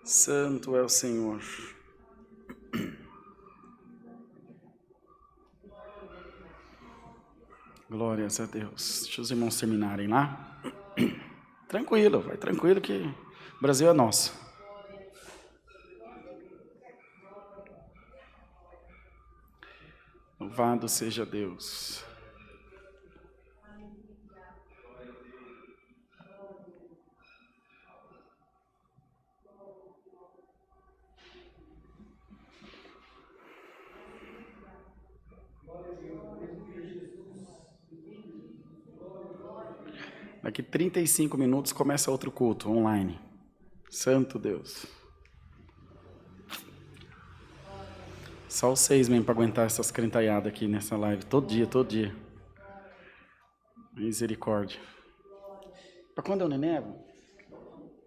Santo é o Senhor. Glórias a Deus. Deixa os irmãos terminarem lá. Tranquilo, vai tranquilo que o Brasil é nosso. Louvado seja Deus. Daqui 35 minutos começa outro culto online. Santo Deus. Só os 6 mesmo para aguentar essas crentaiadas aqui nessa live. Todo dia. Misericórdia. Para quando é o neném?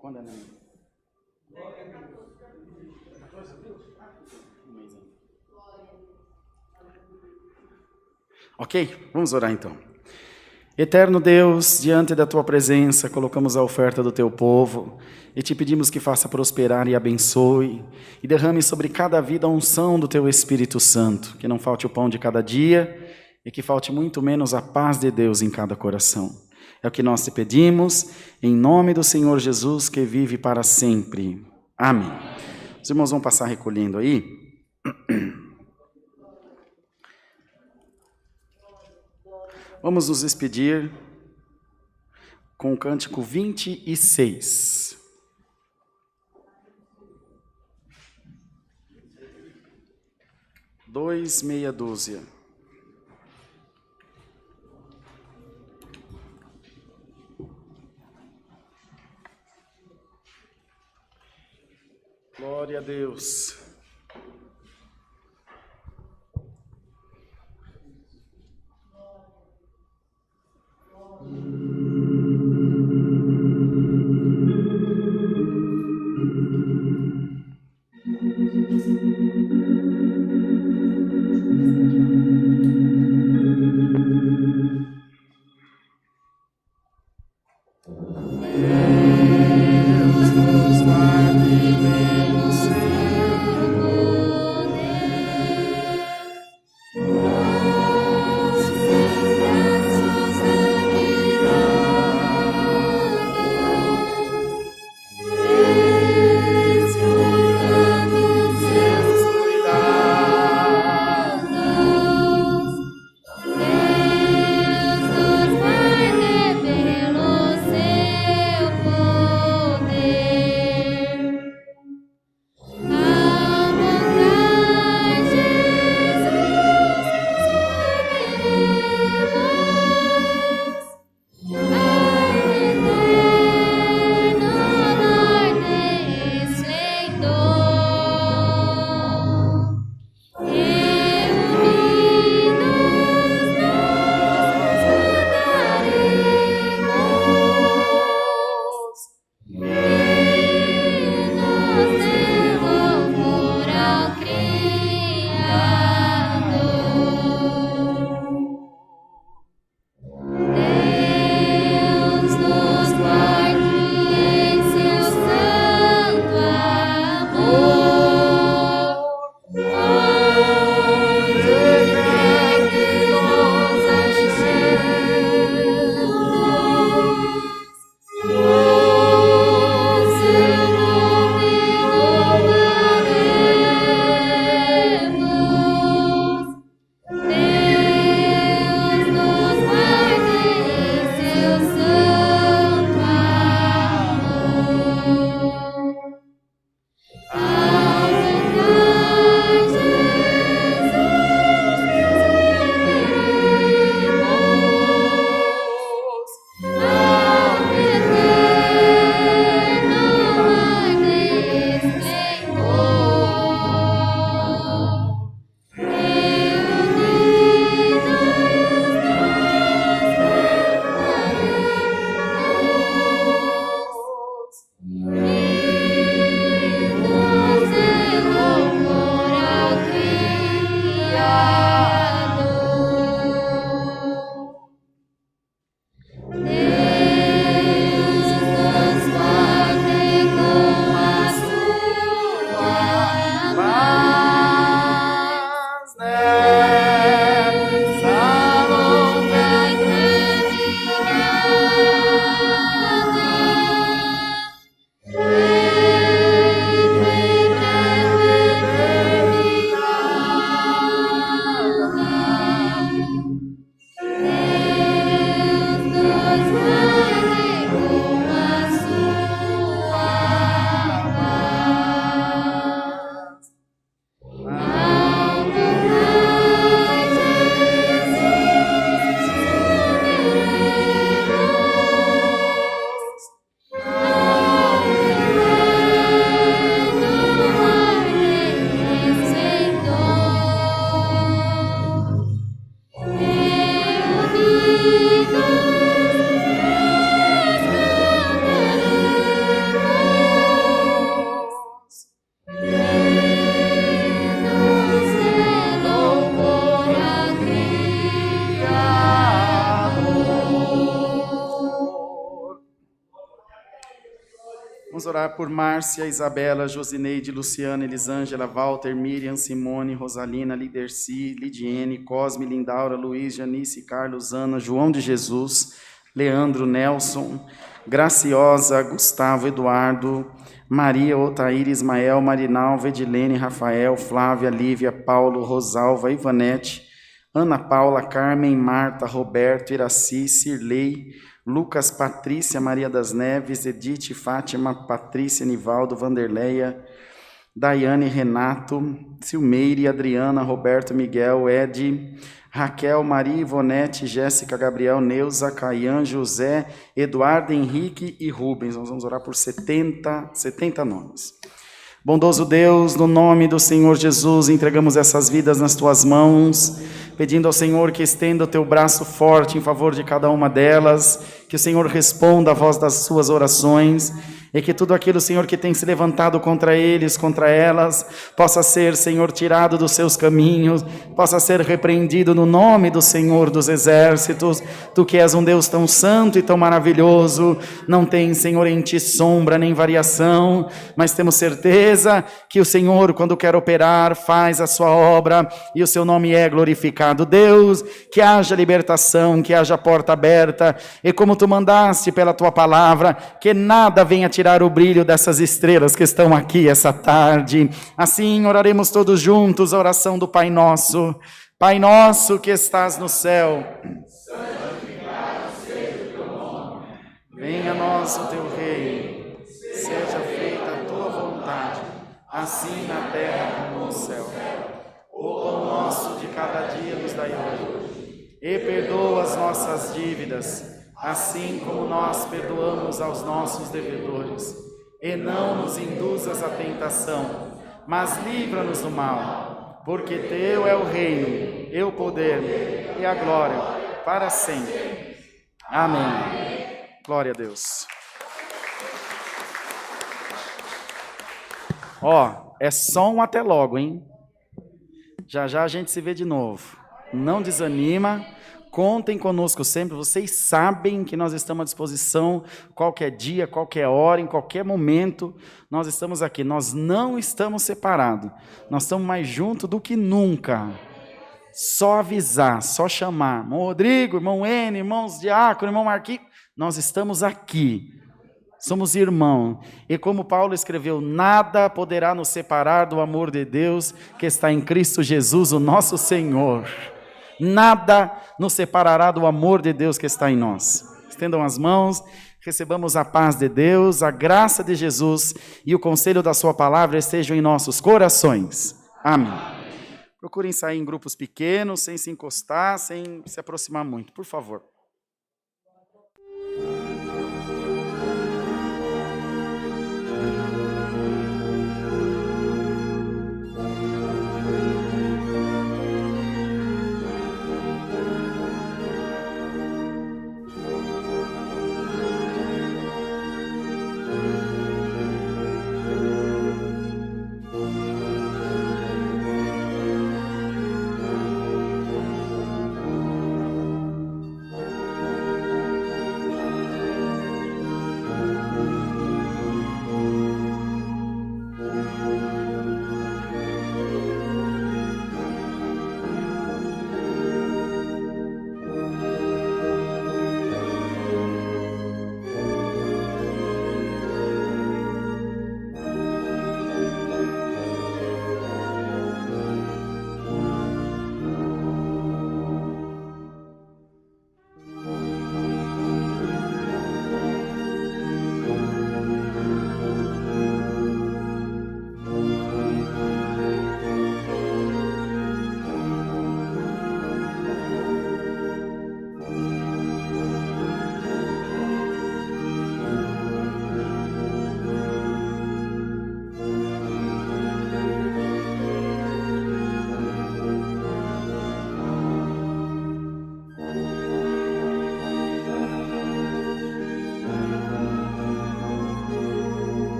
Quando é o neném? Ok? Vamos orar então. Eterno Deus, diante da Tua presença, colocamos a oferta do Teu povo e Te pedimos que faça prosperar e abençoe e derrame sobre cada vida a unção do Teu Espírito Santo, que não falte o pão de cada dia e que falte muito menos a paz de Deus em cada coração. É o que nós Te pedimos, em nome do Senhor Jesus, que vive para sempre. Amém. Os irmãos vão passar recolhendo aí. Vamos nos despedir com o cântico 26. Dois meia dúzia. Glória a Deus. Vamos orar por Márcia, Isabela, Josineide, Luciana, Elisângela, Walter, Miriam, Simone, Rosalina, Liderci, Lidiene, Cosme, Lindaura, Luiz, Janice, Carlos, Ana, João de Jesus, Leandro, Nelson, Graciosa, Gustavo, Eduardo, Maria, Otaíra, Ismael, Marinalva, Edilene, Rafael, Flávia, Lívia, Paulo, Rosalva, Ivanete, Ana Paula, Carmen, Marta, Roberto, Iraci, Cirlei, Lucas, Patrícia, Maria das Neves, Edith, Fátima, Patrícia, Nivaldo, Vanderleia, Daiane, Renato, Silmeire, Adriana, Roberto, Miguel, Ed, Raquel, Maria, Ivonete, Jéssica, Gabriel, Neuza, Caian, José, Eduardo, Henrique e Rubens. Nós vamos orar por 70 nomes. Bondoso Deus, no nome do Senhor Jesus, entregamos essas vidas nas Tuas mãos, pedindo ao Senhor que estenda o Teu braço forte em favor de cada uma delas, que o Senhor responda a voz das suas orações, e que tudo aquilo, Senhor, que tem se levantado contra eles, contra elas, possa ser, Senhor, tirado dos seus caminhos, possa ser repreendido no nome do Senhor dos Exércitos. Tu que és um Deus tão santo e tão maravilhoso, não tem, Senhor, em Ti sombra nem variação, mas temos certeza que o Senhor, quando quer operar, faz a sua obra e o Seu nome é glorificado. Deus, que haja libertação, que haja porta aberta, e como Tu mandaste pela Tua palavra, que nada venha tirar o brilho dessas estrelas que estão aqui essa tarde. Assim oraremos todos juntos a oração do Pai Nosso. Pai nosso que estás no céu, santificado seja o teu nome. Venha a nós o teu reino, seja feita a tua vontade, assim na terra como no céu. O pão nosso de cada dia nos dai hoje, e perdoa as nossas dívidas, assim como nós perdoamos aos nossos devedores. E não nos induzas à tentação, mas livra-nos do mal, porque Teu é o reino, e o poder, e a glória, para sempre. Amém. Glória a Deus. É só um até logo, hein? Já já a gente se vê de novo. Não desanima. Contem conosco sempre, vocês sabem que nós estamos à disposição qualquer dia, qualquer hora, em qualquer momento, nós estamos aqui, nós não estamos separados, nós estamos mais juntos do que nunca. Só avisar, só chamar, irmão Rodrigo, irmão N, irmãos Diácono, irmão Marquinhos, nós estamos aqui, somos irmãos, e como Paulo escreveu, nada poderá nos separar do amor de Deus que está em Cristo Jesus, o nosso Senhor. Nada nos separará do amor de Deus que está em nós. Estendam as mãos, recebamos a paz de Deus, a graça de Jesus e o conselho da sua palavra estejam em nossos corações. Amém. Procurem sair em grupos pequenos, sem se encostar, sem se aproximar muito, por favor.